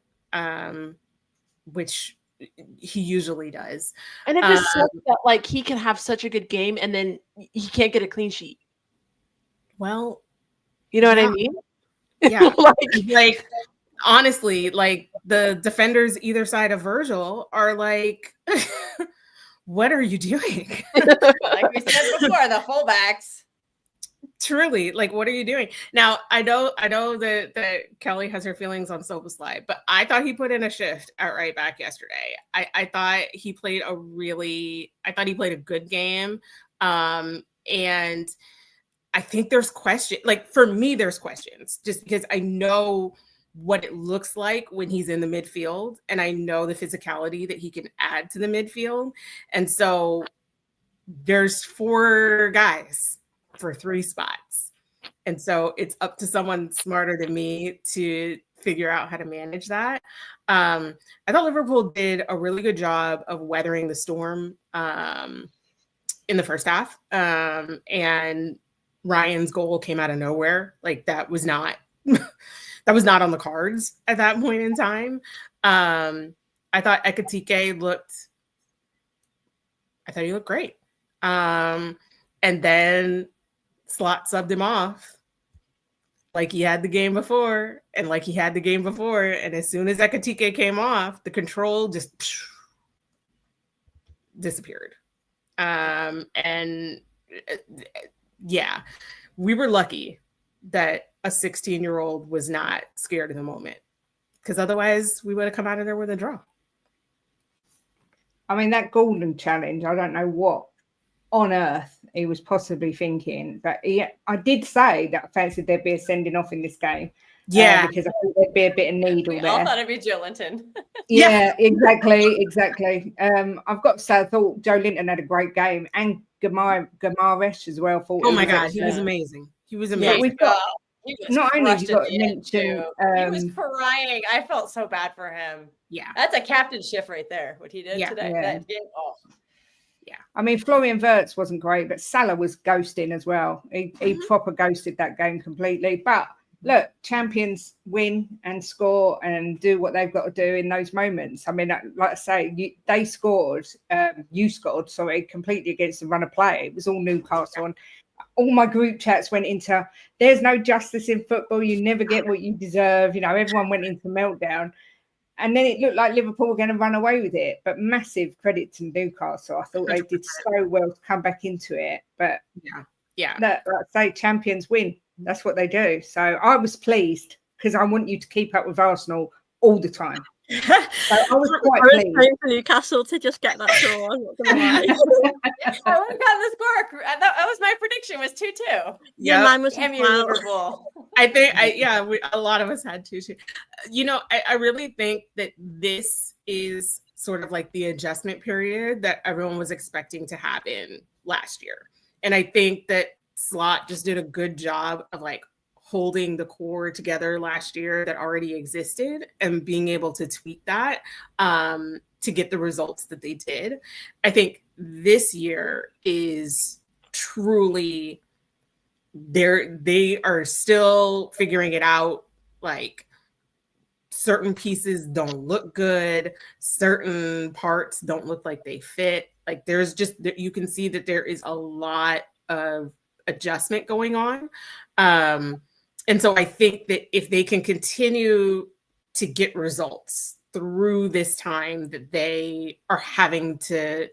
which he usually does. And it just sucks that like he can have such a good game and then he can't get a clean sheet. Well, you know what I mean? Yeah. like honestly, like the defenders either side of Virgil are like, what are you doing? Like we said before, the fullbacks. Truly, like, what are you doing? Now, I know that Kelly has her feelings on Soboslai, but I thought he put in a shift at right back yesterday. I thought he played a good game. And I think there's questions. Like, for me, there's questions just because I know what it looks like when he's in the midfield, and I know the physicality that he can add to the midfield. And so there's 4 guys for 3 spots. And so it's up to someone smarter than me to figure out how to manage that. I thought Liverpool did a really good job of weathering the storm in the first half. And Ryan's goal came out of nowhere. Like that was not on the cards at that point in time. I thought Ekitike looked great. And then Slot subbed him off like he had the game before, and like he had the game before. And as soon as Ekatike came off, the control just disappeared. And yeah, we were lucky that a 16-year-old was not scared of the moment, because otherwise we would have come out of there with a draw. I mean, that Golden Challenge, I don't know what on earth he was possibly thinking, but I did say that I fancied there'd be a sending off in this game. Yeah, because I thought there'd be a bit of needle We there. all thought it'd be Joe Linton. Yeah, exactly. I've got to say, I thought Joe Linton had a great game, and Gamaresh as well. Oh my God, he was amazing. He was amazing. Yeah, we've got he was not only you crushed at got to the end, mention. too. He was crying. I felt so bad for him. Yeah, that's a captain shift right there. What he did today. Yeah. That game, oh. Yeah. I mean, Florian Wirtz wasn't great, but Salah was ghosting as well. He proper ghosted that game completely. But look, champions win and score and do what they've got to do in those moments. I mean, like I say, they scored. You scored, sorry, completely against the run of play. It was all Newcastle. And all my group chats went into, there's no justice in football. You never get what you deserve. You know, everyone went into meltdown. And then it looked like Liverpool were going to run away with it. But massive credit to Newcastle. I thought they did so well to come back into it. But yeah. Like I say, champions win. That's what they do. So I was pleased, because I want you to keep up with Arsenal all the time. So I was quite pleased. Praying for Newcastle to just get that draw. I'm not gonna lie. I would have gotten the score. That was my prediction, was 2-2. Yeah, mine was Damn you, Liverpool. I think a lot of us had to. You know, I really think that this is sort of like the adjustment period that everyone was expecting to happen last year. And I think that Slot just did a good job of like holding the core together last year that already existed and being able to tweak that to get the results that they did. I think this year is truly they are still figuring it out. Like, certain pieces don't look good, certain parts don't look like they fit. Like, there's just, you can see that there is a lot of adjustment going on. And so I think that if they can continue to get results through this time that they are having to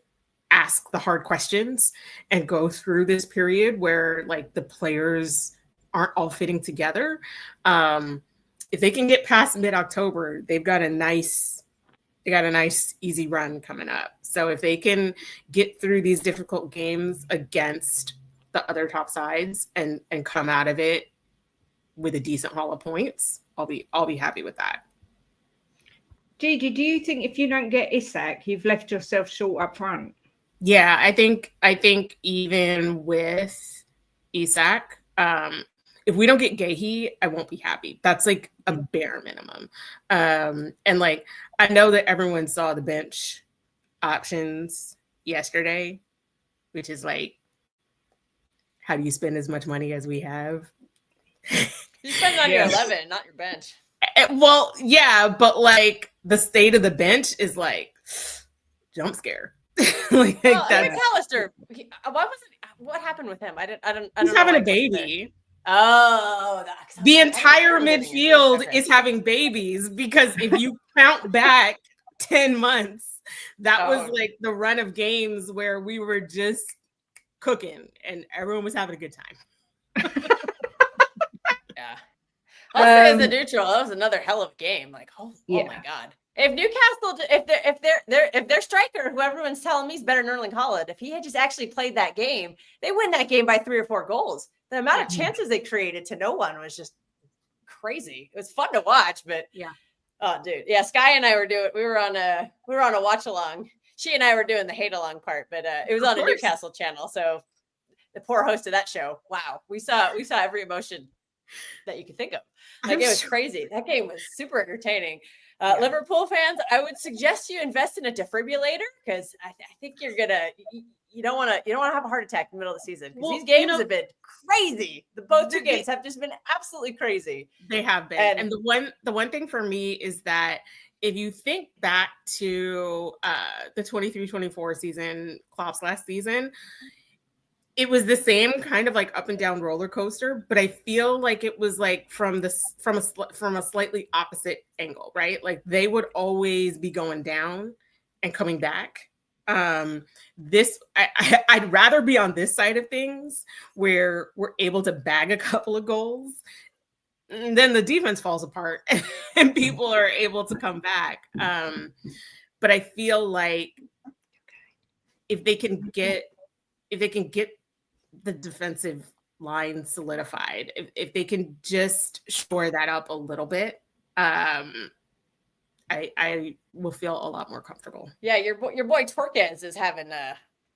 ask the hard questions and go through this period where like the players aren't all fitting together, if they can get past mid-October, they've got a nice easy run coming up. So if they can get through these difficult games against the other top sides and come out of it with a decent haul of points, I'll be happy with that. Gigi, do you think if you don't get Isak, you've left yourself short up front? Yeah, I think even with Isak, if we don't get Gahey, I won't be happy. That's like a bare minimum. And like, I know that everyone saw the bench options yesterday, which is like, how do you spend as much money as we have? You spend it on your 11, not your bench. Well, yeah, but like the state of the bench is like jump scare. Like, well, McAllister, what happened with him? I don't. He's having a baby. Oh, the entire midfield is having babies, because if you count back 10 months, that was like the run of games where we were just cooking and everyone was having a good time. Yeah. I'll say as a neutral, that was another hell of a game. Like, oh my God. If Newcastle, if their striker, who everyone's telling me is better than Erling Haaland, if he had just actually played that game, they win that game by 3 or 4 goals. The amount of chances they created to no one was just crazy. It was fun to watch, but oh, dude, yeah. Sky and I we were on a watch along. She and I were doing the hate along part, but it was on a Newcastle channel. So the poor host of that show, wow, we saw every emotion that you could think of. Like, it was crazy. That game was super entertaining. Liverpool fans, I would suggest you invest in a defibrillator, because I think you're gonna. You don't want to have a heart attack in the middle of the season, because these games have been crazy. Both two games have just been absolutely crazy. They have been. And the one thing for me is that if you think back to the 23-24 season, Klopp's last season, it was the same kind of like up and down roller coaster, but I feel like it was like from a slightly opposite angle, right? Like they would always be going down and coming back. I'd rather be on this side of things where we're able to bag a couple of goals, and then the defense falls apart and people are able to come back. But I feel like if they can get the defensive line solidified, if they can just shore that up a little bit, I will feel a lot more comfortable. Yeah, your boy Torkens is having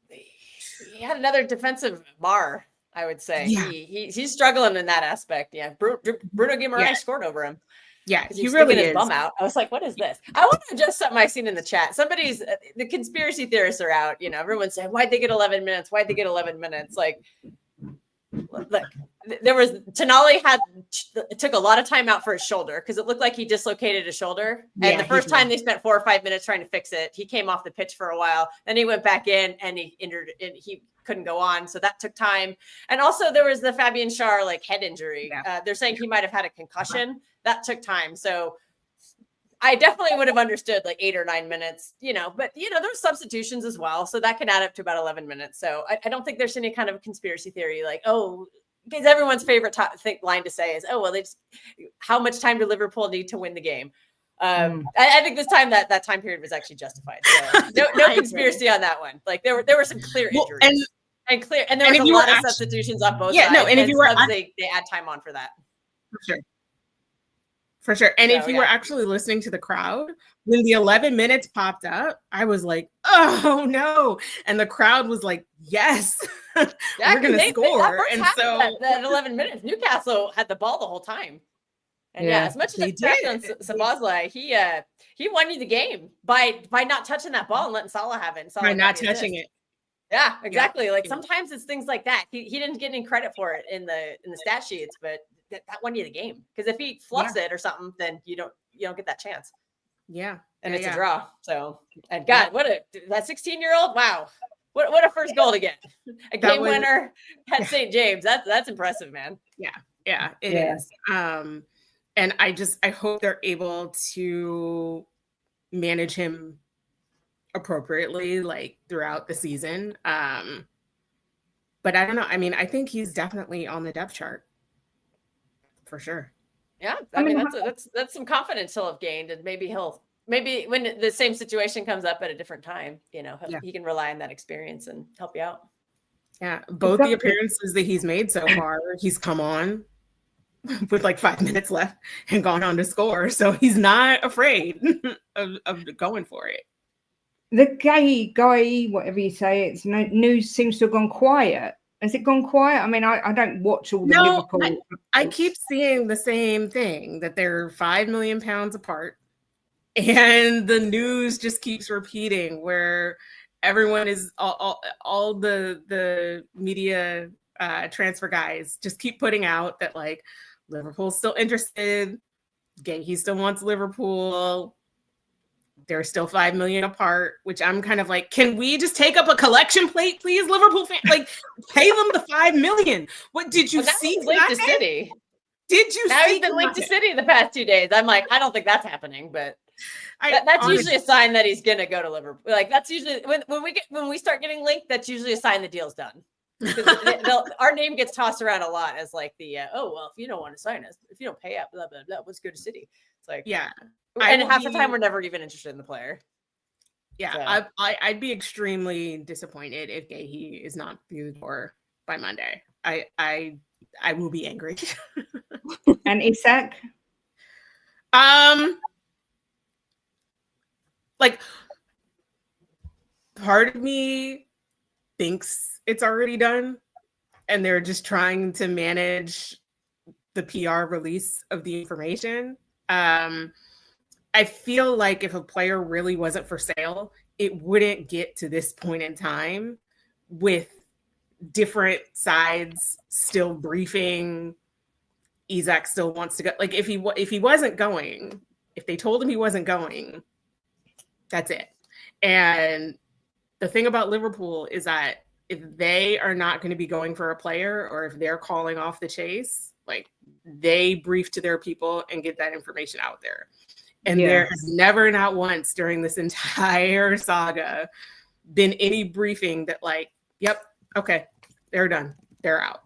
he had another defensive bar, I would say. Yeah. He's struggling in that aspect. Yeah, Bruno Guimaraes scored over him. Yeah, he really his is. bum out. I was like, what is this? I want to adjust something I seen in the chat. The conspiracy theorists are out. You know, everyone's saying, why'd they get 11 minutes? Why'd they get 11 minutes? Like, look, there was it took a lot of time out for his shoulder because it looked like he dislocated his shoulder. And the first time they spent 4 or 5 minutes trying to fix it, he came off the pitch for a while. Then he went back in and he injured and he couldn't go on. So that took time. And also there was the Fabian Schär like head injury. Yeah. They're saying he might have had a concussion. That took time. So I definitely would have understood like 8 or 9 minutes, you know, but you know, there's substitutions as well. So that can add up to about 11 minutes. So I don't think there's any kind of conspiracy theory like, oh, because everyone's favorite line to say is, oh, well, how much time do Liverpool need to win the game? I think this time that time period was actually justified. So no conspiracy on that one. Like there were some clear injuries and there was a lot of substitutions on both sides. No, and if you were they add time on for that. For sure. And if you were actually listening to the crowd, when the 11 minutes popped up, I was like, oh no. And the crowd was like, yes, we're going to score. And so that 11 minutes, Newcastle had the ball the whole time. And as much as they did on Szoboszlai, he won you the game by not touching that ball and letting Salah have it. By not touching it. Yeah, exactly. Like sometimes it's things like that. He didn't get any credit for it in the stat sheets, but that won you the game. Because if he fluffs it or something, then you don't get that chance. Yeah. And it's a draw. So, and God, that 16-year-old, wow. What a first goal to get. A game winner at St. James. That's impressive, man. Yeah, it is. And I hope they're able to manage him appropriately, like throughout the season. But I don't know. I mean, I think he's definitely on the depth chart for sure. Yeah, I mean that's some confidence he'll have gained, and maybe when the same situation comes up at a different time, you know, he can rely on that experience and help you out. Yeah, both the appearances that he's made so far, he's come on with like 5 minutes left and gone on to score. So he's not afraid of going for it. The guy, whatever you say, it's news seems to have gone quiet. Has it gone quiet? I mean, I don't watch all the Liverpool. I keep seeing the same thing, that they're £5 million apart. And the news just keeps repeating where everyone is all the media transfer guys just keep putting out that like Liverpool's still interested. He still wants Liverpool. They're still $5 million apart, which I'm kind of like, can we just take up a collection plate, please, Liverpool fans? Like, pay them the $5 million. What did you see? Linked to City. Did you? Now he's been linked to City the past 2 days. I'm like, I don't think that's happening, but that's usually a sign that he's gonna go to Liverpool. Like that's usually when we start getting linked, that's usually a sign the deal's done. Our name gets tossed around a lot as like the if you don't want to sign us, if you don't pay up, blah blah blah, let's go to City. It's like and half the time we're never even interested in the player. Yeah, so. I'd be extremely disappointed if Gahey is not through the door by Monday. I will be angry. And Isak? Like part of me thinks it's already done and they're just trying to manage the PR release of the information. I feel like if a player really wasn't for sale, it wouldn't get to this point in time with different sides still briefing. Isak still wants to go. Like if he wasn't going, if they told him he wasn't going, that's it. And the thing about Liverpool is that if they are not going to be going for a player, or if they're calling off the chase, like they brief to their people and get that information out there. And there has never, not once during this entire saga, been any briefing that like, yep, okay, they're done, they're out.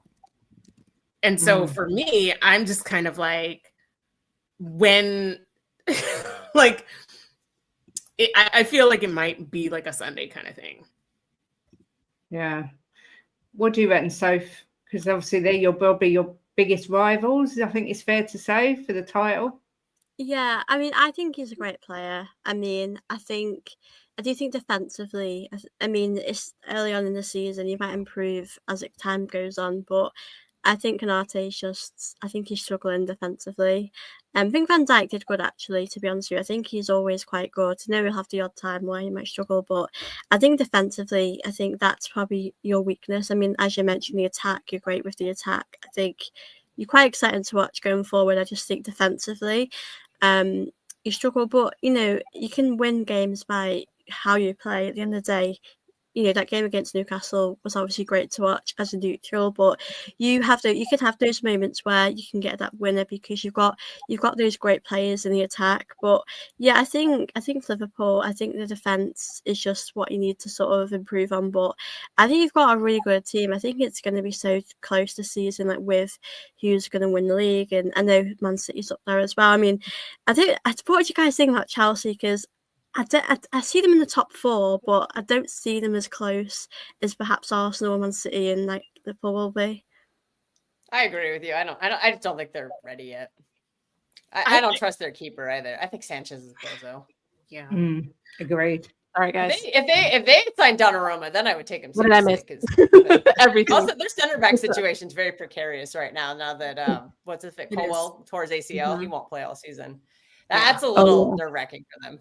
And so for me, I'm just kind of like, when like I feel like it might be like a Sunday kind of thing. Yeah. What do you reckon, Soph? Because obviously they're probably your biggest rivals, I think it's fair to say, for the title. Yeah, I mean, I think he's a great player. I mean, I do think defensively, I mean, it's early on in the season, he might improve as time goes on, but I think I think he's struggling defensively. I think Van Dijk did good, actually, to be honest with you. I think he's always quite good. I know he'll have the odd time where he might struggle, but I think defensively, I think that's probably your weakness. I mean, as you mentioned, the attack, you're great with the attack. I think you're quite exciting to watch going forward. I just think defensively, you struggle, but you can win games by how you play. At the end of the day, that game against Newcastle was obviously great to watch as a neutral, but you could have those moments where you can get that winner because you've got those great players in the attack. But yeah, I think Liverpool, I think the defense is just what you need to sort of improve on. But I think you've got a really good team. I think it's going to be so close this season, like with who's going to win the league, and I know Man City's up there as well. I mean, what do you guys think about Chelsea? Because I see them in the top 4, but I don't see them as close as perhaps Arsenal and Man City and like Liverpool will be. I agree with you. I just don't think they're ready yet. I don't trust their keeper either. I think Sanchez is bozo. Yeah. Agreed. All right, guys. If they signed Donnarumma, then I would take him What did I seriously. miss? Everything. Also, their center back situation is very precarious right now. Now that what's his fit? Colwell tore his ACL, he won't play all season. That's a little nerve wracking for them.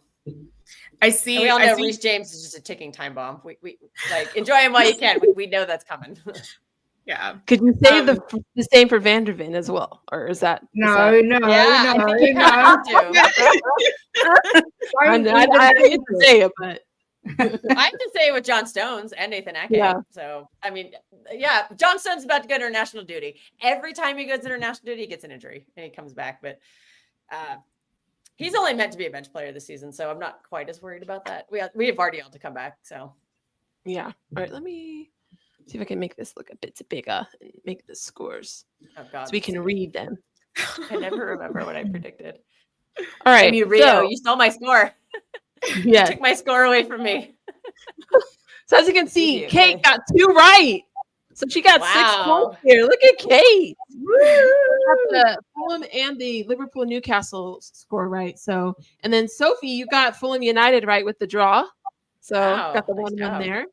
I see. And we all know Reece James is just a ticking time bomb. We like enjoy him while you can. We know that's coming. Yeah. Could you say the same for Van der Ven as well, or is that no? Yeah, I think you kind of have to. I didn't say it, but I have to say it with John Stones and Nathan Ake. Yeah. So I mean, yeah, John Stones is about to go to international duty. Every time he goes to international duty, he gets an injury and he comes back. But he's only meant to be a bench player this season, so I'm not quite as worried about that. We have Vardiel to come back, so yeah. All right, let me see if I can make this look a bit bigger and make the scores so we can read them. I never remember what I predicted. All right, Rio, you stole my score. Yeah, You took my score away from me. So as you can see, Kate got 2 right. So she got 6 points here. Look at Kate. The Fulham and the Liverpool Newcastle score right. So, and then Sophie, you got Fulham United right with the draw. So got the 1-1 there.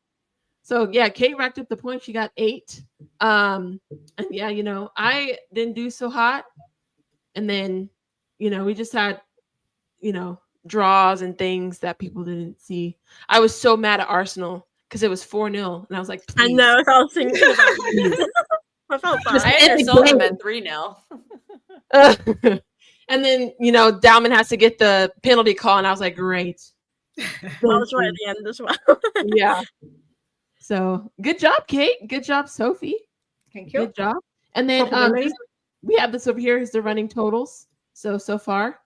So yeah, Kate racked up the points. She got 8. And yeah, I didn't do so hot. And then, we just had, draws and things that people didn't see. I was so mad at Arsenal because it was 4-0. And I was like, please. I know, I was thinking about it. I felt bad. I had their soul at 3-0. And then, Dowman has to get the penalty call. And I was like, great. I was right at the end as well. Yeah. So good job, Kate. Good job, Sophie. Thank you. Good job. And then we have this over here is the running totals. So far,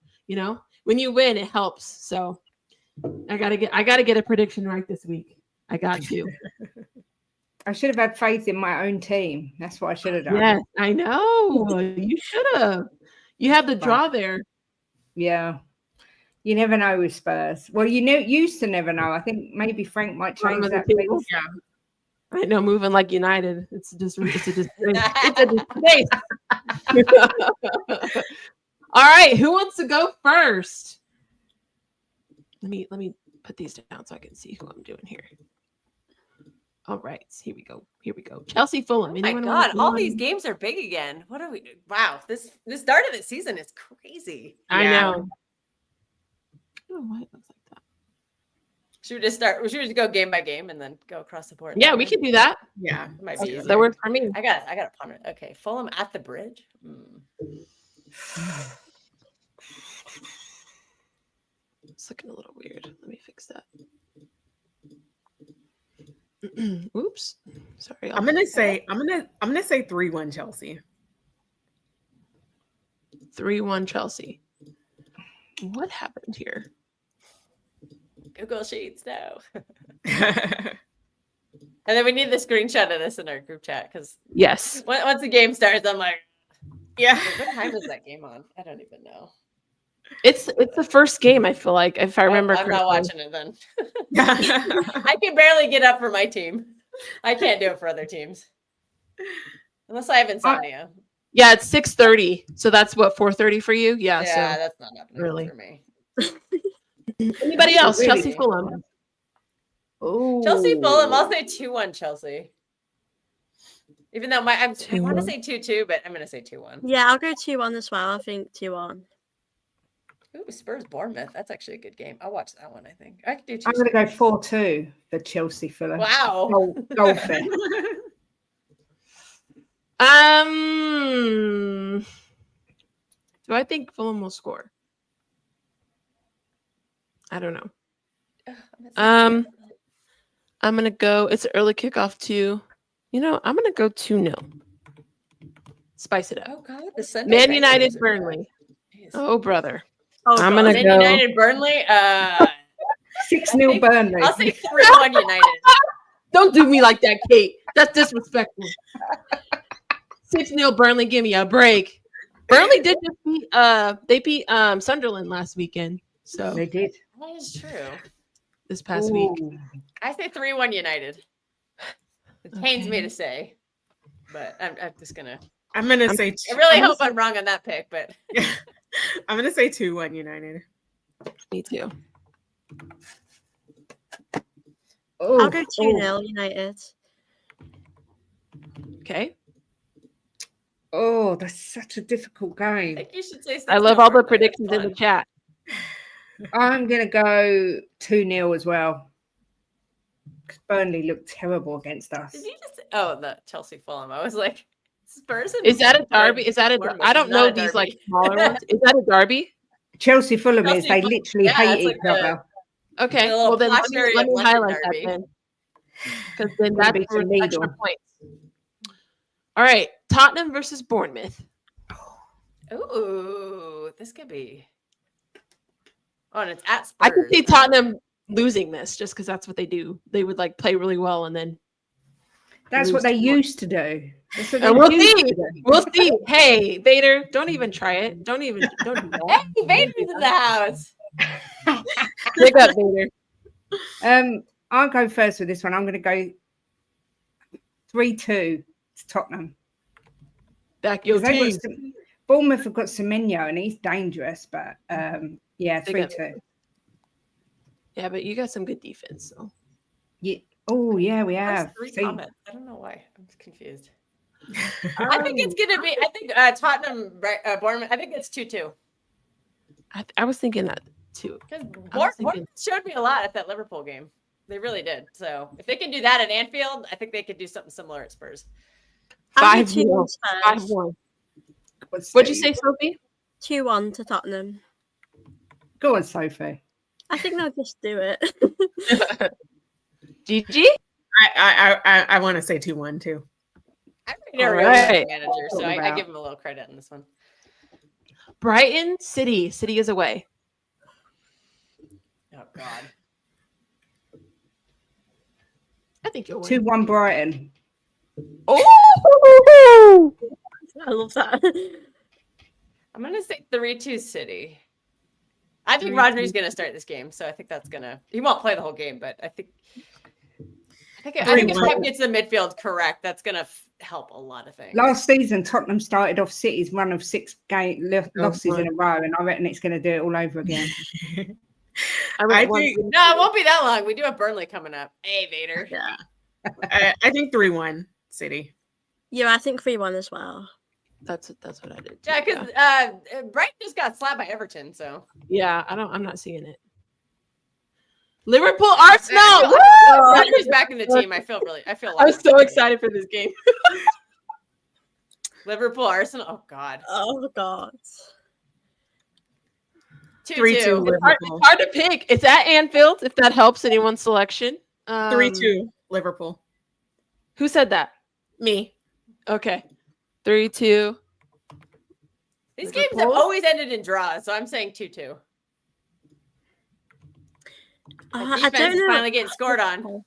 when you win, it helps. So I gotta get a prediction right this week. I got to. I should have had faith in my own team. That's what I should have done. Yes, I know. You should have. You have the draw there. Yeah. You never know with Spurs. Well, used to never know. I think maybe Frank might change that. Yeah. I know, moving like United. It's a disgrace. It's a disgrace. All right, who wants to go first? Let me put these down so I can see who I'm doing here. All right, here we go. Chelsea Fulham. Oh my God, all these games are big again. What are we doing? Wow, this start of the season is crazy. I know. Oh, why it looks like that. Should we just go game by game and then go across the board? Yeah, we can do that. Yeah, it might be easier. That works for me. I got a punter. Okay, Fulham at the Bridge. It's looking a little weird. Let me fix that. Oops. Sorry. I'm gonna say 3-1 Chelsea. 3-1 Chelsea. What happened here? Google Sheets, no. And then we need the screenshot of this in our group chat because Yes. once the game starts, I'm like, Yeah. what time is that game on? I don't even know. It's the first game, I feel like, if I remember I'm not correctly. watching it then. I can barely get up for my team. I can't do it for other teams. Unless I have insomnia. Yeah, it's 6:30. So that's what, 4:30 for you? Yeah, so That's not happening really. for me. Anybody else? Really Chelsea good. Fulham. Oh, Chelsea Fulham, I'll say 2-1 Chelsea. Even though I want to 2-1. say 2-2, but I'm going to say 2-1. Yeah, I'll go 2-1 as well. I think 2-1. Ooh, Spurs Bournemouth. That's actually a good game. I'll watch that one, I think. I could do 2. I'm going to go 4-2 for Chelsea Fulham. Wow. Goal fit. Do I think Fulham will score? I don't know. I'm gonna go. It's an early kickoff too. I'm gonna go 2-0. Spice it up. Oh God, the Sunday Man night United, games are Burnley. bad. Oh brother, Oh, I'm God. gonna Man go. United, Burnley. 6-0 Burnley. I'll say 3-1 United. Don't do me like that, Kate. That's disrespectful. 6-0 Burnley. Give me a break. Burnley did just beat. They beat Sunderland last weekend. So They did. That is true. this past week. Ooh. I say 3-1 United. It pains me to say, but I'm just gonna. I'm gonna say. I really hope I'm wrong on that pick, but I'm gonna say 2-1 United. Me too. I'll go 2-0 United. Okay. Oh, that's such a difficult I game. think you should say. I love 6-0 all the Burnley. predictions That's in the fun. chat. I'm going to go 2-0 as well. 'Cause Burnley looked terrible against us. Did you just? Oh, the Chelsea Fulham. I was like, Spurs. And Is that a derby? Is that a? Bournemouth I don't is not know a these like derby. smaller ones. Is that a derby? Chelsea Fulham is. Chelsea They Fulham, literally yeah, hate it's each like other. Okay. A little Well then, posh let area me of London highlight that derby. then, because then Gonna that's be some worth extra needle. points. All right, Tottenham versus Bournemouth. Ooh, this could be. Oh, and it's at Spurs. I could see huh? Tottenham losing this just because that's what they do. They would like play really well and then. That's what lose they to one. used to do. That's what they And we'll used see. to do. We'll see. Hey, Vader, don't even try it. Don't do that. Hey, Vader's in the house. Big up, Vader. I'll go first with this one. I'm going to go 3-2 to Tottenham. Back your 'Cause they've got team. some- Bournemouth have got Semenyo and he's dangerous, but yeah, They got- 3-2. Yeah, but you got some good defense. So. Yeah. Oh yeah, we There's have. 3 See, comments. I don't know why. I'm confused. I think it's gonna be. I think Tottenham, Bournemouth. I think it's 2-2 I was thinking that too. because I was thinking- Bournemouth showed me a lot at that Liverpool game. They really did. So if they can do that at Anfield, I think they could do something similar at Spurs. I'll go 5-0. 2-1 Spurs. 5-1. what's What'd you the- say, Sophie? 2-1 to Tottenham. Go on, Sophie. I think they'll just do it. GG? I want to say 2-1 too. I'm a real right. manager, so I Wow. give him a little credit on this one. Brighton City. City is away. Oh God. I think you'll win. 2-1 Brighton. Oh! I love that. I'm gonna say 3-2 City. I think 3-2. Rodri's gonna start this game, so I think that's gonna. He won't play the whole game, but I think if 3-1. Pep gets the midfield correct, that's gonna help a lot of things. Last season, Tottenham started off City's run of 6 losses in a row, and I reckon it's going to do it all over again. I think No, it won't be that long. We do have Burnley coming up. Hey, Vader. Yeah. I think 3-1 City. Yeah, I think 3-1 as well. That's what I did. Yeah, too, because Brighton just got slapped by Everton, so yeah, I'm not seeing it. Liverpool Arsenal. Woo! Rodri's back in the team. I feel I'm so excited for this game. Liverpool Arsenal. Oh God. Oh God. 3-2 2-2. Liverpool. It's hard to pick. It's at Anfield, if that helps anyone's selection. 3-2 Liverpool. Who said that? Me. Okay. 3, 2. These Liverpool? games have always ended in draws, so I'm saying 2-2. I Defense don't is know. finally getting scored on.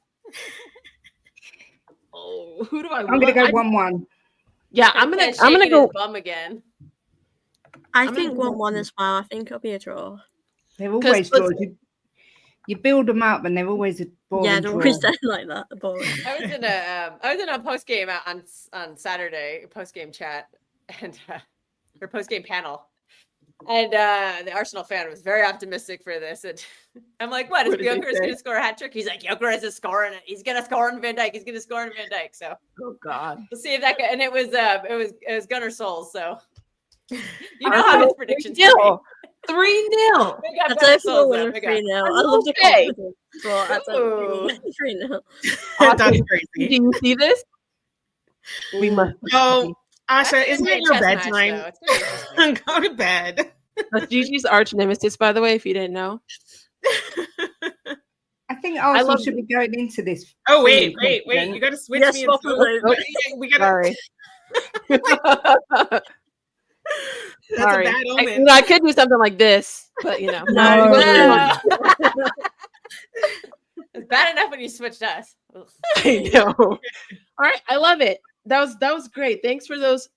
Oh, who do I I'm going to want? go 1-1. Yeah, I'm gonna go. His bum again. I I'm think gonna go- 1-1 as well. I think it'll be a draw. They're always 'cause- draws. You build them up, and they're always a boring Yeah, draw. don't always done like that. Boring. I was in a post game on Saturday, post game chat and or post game panel, and the Arsenal fan was very optimistic for this. And I'm like, "What is What did they Gyökeres say? going to score a hat trick?" He's like, "Gyökeres is scoring it. He's going to score in Van Dijk. He's going to score in Van Dijk." So Oh God. we'll see if that. And it was Gunnar Souls. So you know how his predictions can be. 3-0. Big up I Gunnar don't Souls, know though. win Big up. 3-0. I love the Okay. confidence, but I don't think 3-0. That's Do crazy. you see this? We must. Oh, Asha, That's isn't gonna it be a your chess match, bedtime? though. It's gonna be interesting. Go to bed. That's Gigi's arch nemesis, by the way, if you didn't know. I think Arsenal love should be going into this. Oh, wait. feeling You confident. got to switch Yes, me. swap and them over. we got to. Sorry. That's Sorry. a bad omen. I could do something like this, but you know. No. It's bad enough when you switched us. Ugh. I know. All right, I love it. That was great. Thanks for those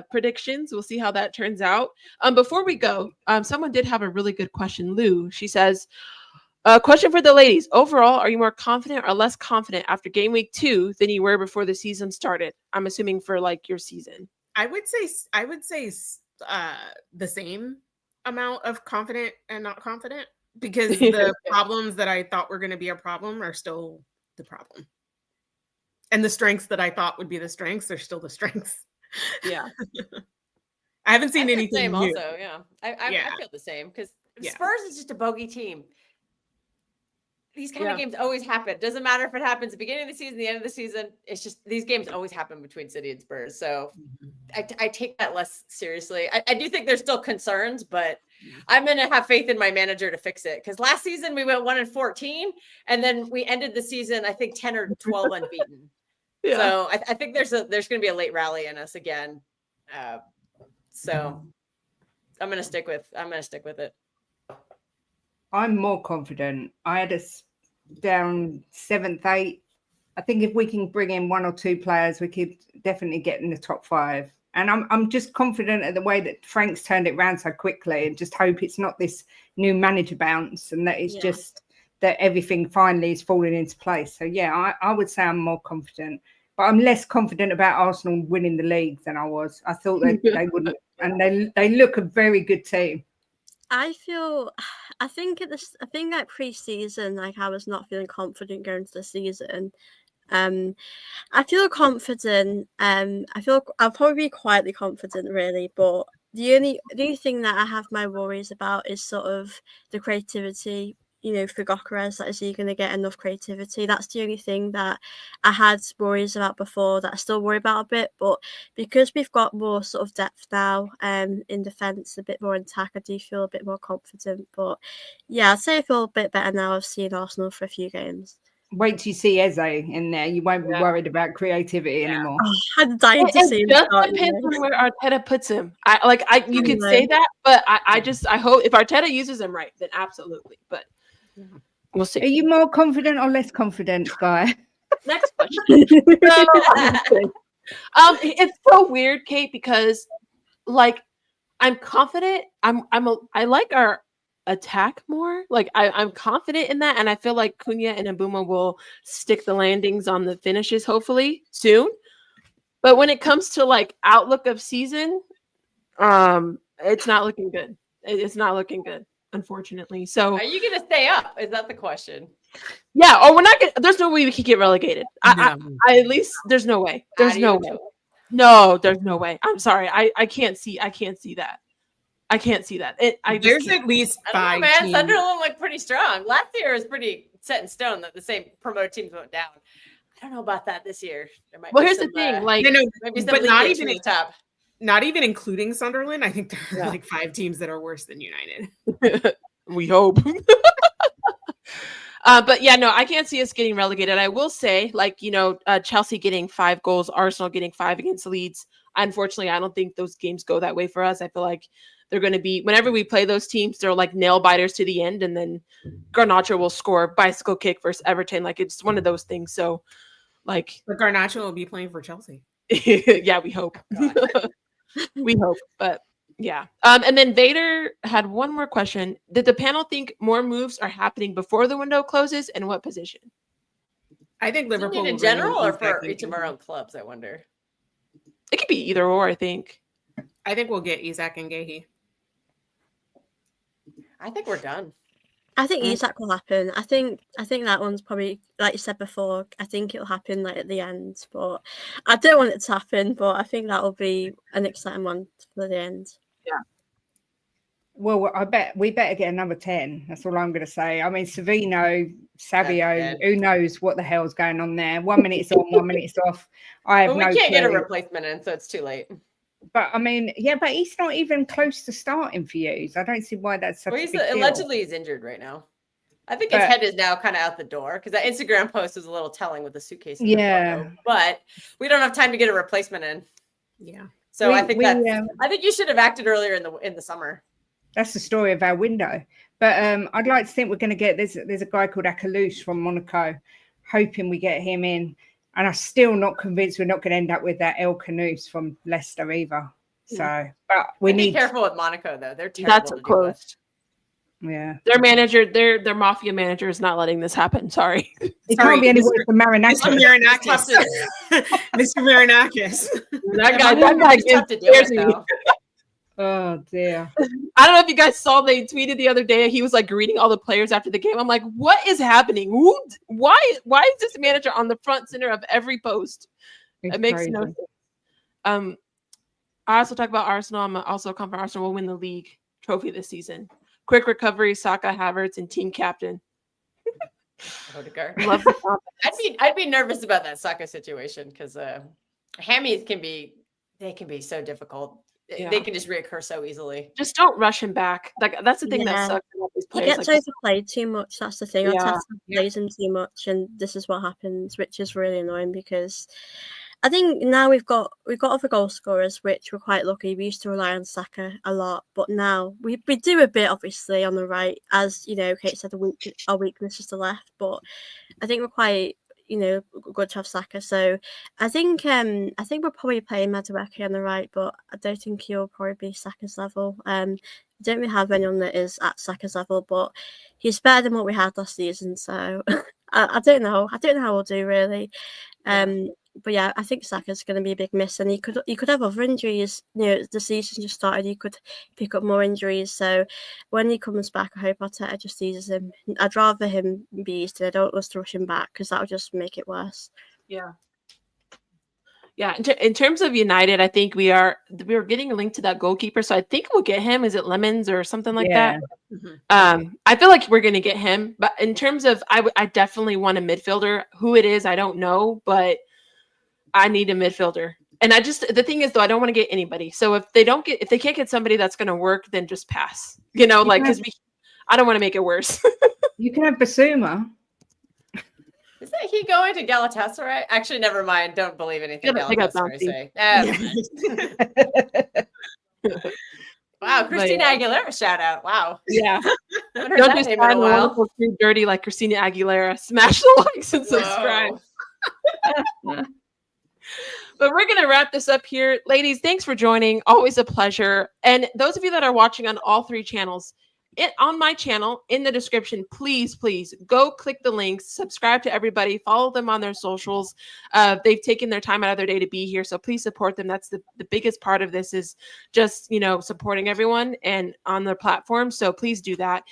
predictions. We'll see how that turns out. Before we go, someone did have a really good question. Lou, she says, question for the ladies. Overall, are you more confident or less confident after game week 2 than you were before the season started? I'm assuming for like your season. I would say the same amount of confident and not confident, because the problems that I thought were going to be a problem are still the problem. And the strengths that I thought would be the strengths are still the strengths. Yeah. I haven't seen I feel the anything same new. also, yeah. I Yeah. feel the same because Yeah. Spurs is just a bogey team. These kind Yeah. of games always happen. Doesn't matter if it happens at the beginning of the season, the end of the season. It's just these games always happen between City and Spurs. So I take that less seriously. I do think there's still concerns, but I'm going to have faith in my manager to fix it. Because last season we went 1-14, and then we ended the season, I think, 10 or 12 unbeaten. Yeah. So I think there's going to be a late rally in us again. So I'm going to stick with it. I'm more confident. I had us down 7th, 8th. I think if we can bring in 1 or 2 players, we could definitely get in the top 5. And I'm just confident at the way that Frank's turned it around so quickly, and just hope it's not this new manager bounce, and that it's just that everything finally is falling into place. So yeah, I would say I'm more confident, but I'm less confident about Arsenal winning the league than I was. I thought that they wouldn't, and they look a very good team. I think like pre-season, like I was not feeling confident going into the season. I feel confident. I feel I'll probably be quietly confident, really. But the only thing that I have my worries about is sort of the creativity. You know, for Gyökeres, that is he going to get enough creativity? That's the only thing that I had worries about before, that I still worry about a bit. But because we've got more sort of depth now, in defence, a bit more in attack, I do feel a bit more confident. But yeah, I'd say I feel a bit better now. I've seen Arsenal for a few games. Wait till you see Eze in there. You won't be worried about creativity anymore. Oh, I'm dying to see him. It just start, depends you know. on where Arteta puts him. You could know. say that, but I hope if Arteta uses him right, then absolutely. But we'll Are see. you more confident or less confident, Guy? Next question. It's so weird, Kate, because like I'm confident. I like our attack more. Like I'm confident in that, and I feel like Cunha and Mbeumo will stick the landings on the finishes hopefully soon. But when it comes to like outlook of season, it's not looking good. It's not looking good, unfortunately. So Are you going to stay up? Is that the question? yeah, or we're not gonna, there's no way we could get relegated. I at least there's no way. There's no way. No, there's no way. I'm sorry. I can't see that. I can't see that. There's at least I don't 5 know, man. teams. Sunderland looked pretty strong. Last year was pretty set in stone that the same promoted teams went down. I don't know about that this year. There might Well, be here's some, the thing. Like, maybe some but not leakage even from the top. Not even including Sunderland. I think there are Yeah. like 5 teams that are worse than United. we hope. But yeah, no, I can't see us getting relegated. I will say, like, Chelsea getting 5 goals, Arsenal getting 5 against Leeds. Unfortunately, I don't think those games go that way for us. I feel like they're going to be, whenever we play those teams, they're like nail biters to the end, and then Garnacho will score bicycle kick versus Everton. Like, it's one of those things. So, like, But Garnacho will be playing for Chelsea. yeah, we hope. We hope, but yeah. And then Vader had one more question. Did the panel think more moves are happening before the window closes, and what position? I think Liverpool in will general bring or for Isak each of our own clubs, I wonder. It could be either or, I think. I think we'll get Isak and Gahey. I think we're done. I think Isak will happen. I think that one's probably, like you said before, I think it'll happen like at the end. But I don't want it to happen, but I think that'll be an exciting one for the end. Yeah. Well, I bet we better get another 10. That's all I'm going to say. I mean, Savino, Savio, who knows what the hell's going on there? 1 minute it's on, 1 minute it's off. I have But we no can't get a clue. replacement in, so it's too late. But I mean, yeah, but he's not even close to starting for you. So I don't see why that's such Well, a he's big deal. allegedly he's injured right now. I think his head is now kind of out the door because that Instagram post was a little telling with the suitcase. Yeah, but we don't have time to get a replacement in. Yeah. So I think I think you should have acted earlier in the summer. That's the story of our window. But I'd like to think we're going to get there's a guy called Akalous from Monaco, hoping we get him in. And I'm still not convinced we're not going to end up with that El Canoes from Leicester either. So, but we need to be careful with Monaco though. They're terrible to deal with. Yeah, their manager, their mafia manager is not letting this happen. Sorry, it can't be any worse than Marinakis. Mr. Marinakis. That guy scares me. Oh dear. I don't know if you guys saw, they tweeted the other day, he was like greeting all the players after the game. I'm like, what is happening? Why is this manager on the front center of every post? It makes no sense. I also talk about Arsenal. I'm also confident Arsenal will win the league trophy this season. Quick recovery, Saka, Havertz, and team captain. Odegaard. Love the I'd be nervous about that Saka situation because hammies can be so difficult. Yeah. They can just reoccur so easily. Just don't rush him back. Like that's the thing that sucks about these He players. gets overplayed too much. That's the thing. Arteta plays him too much, and this is what happens, which is really annoying because I think now we've got other goal scorers, which we're quite lucky. We used to rely on Saka a lot, but now we do a bit, obviously, on the right. As you know, Kate said, our weakness is the left, but I think we're quite good to have Saka. So I think we're probably playing Madueke on the right, but I don't think he'll probably be Saka's level. We don't really have anyone that is at Saka's level, but he's better than what we had last season. So I don't know. I don't know how we'll do really. But yeah, I think Saka's going to be a big miss, and he could have other injuries. The season just started. He could pick up more injuries. So when he comes back, I hope Arteta just eases him. I'd rather him be eased. I don't want us to rush him back because that would just make it worse. Yeah. In terms of United, I think we are getting a link to that goalkeeper, so I think we'll get him. Is it Lemons or something like that? Mm-hmm. I feel like we're going to get him, but in terms of, I definitely want a midfielder. Who it is, I don't know, but I need a midfielder. And the thing is though, I don't want to get anybody. So if they can't get somebody that's going to work, then just pass, because I don't want to make it worse. You can have Basuma. Isn't he going to Galatasaray? Actually, never mind. Don't believe anything Galatasaray say. Wow, Christina Aguilera shout out. Wow. Yeah. Don't just find wonderful, dirty like Christina Aguilera. Smash the likes and subscribe. But we're going to wrap this up here. Ladies, thanks for joining. Always a pleasure. And those of you that are watching on all 3 channels, on my channel, in the description, please go click the links, subscribe to everybody, follow them on their socials. They've taken their time out of their day to be here, so please support them. That's the biggest part of this, is just, supporting everyone and on their platform. So please do that.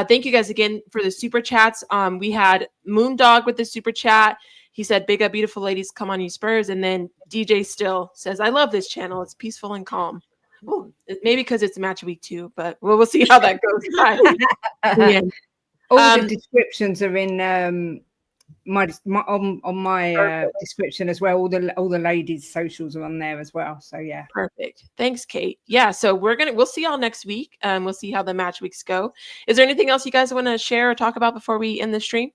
Thank you guys again for the super chats. We had Moondog with the super chat. He said, "Big up, beautiful ladies, come on, you Spurs." And then DJ Still says, "I love this channel. It's peaceful and calm." Well, maybe because it's match week 2, but we'll see how that goes. All the descriptions are in on my Perfect. description as well. All the ladies' socials are on there as well. So yeah. Perfect. Thanks, Kate. Yeah, so we'll see y'all next week. We'll see how the match weeks go. Is there anything else you guys want to share or talk about before we end the stream?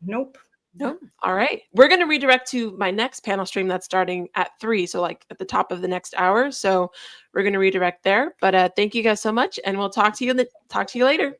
Nope. No. All right. We're going to redirect to my next panel stream that's starting at 3, so like at the top of the next hour. So we're going to redirect there. But thank you guys so much, and we'll talk to you later.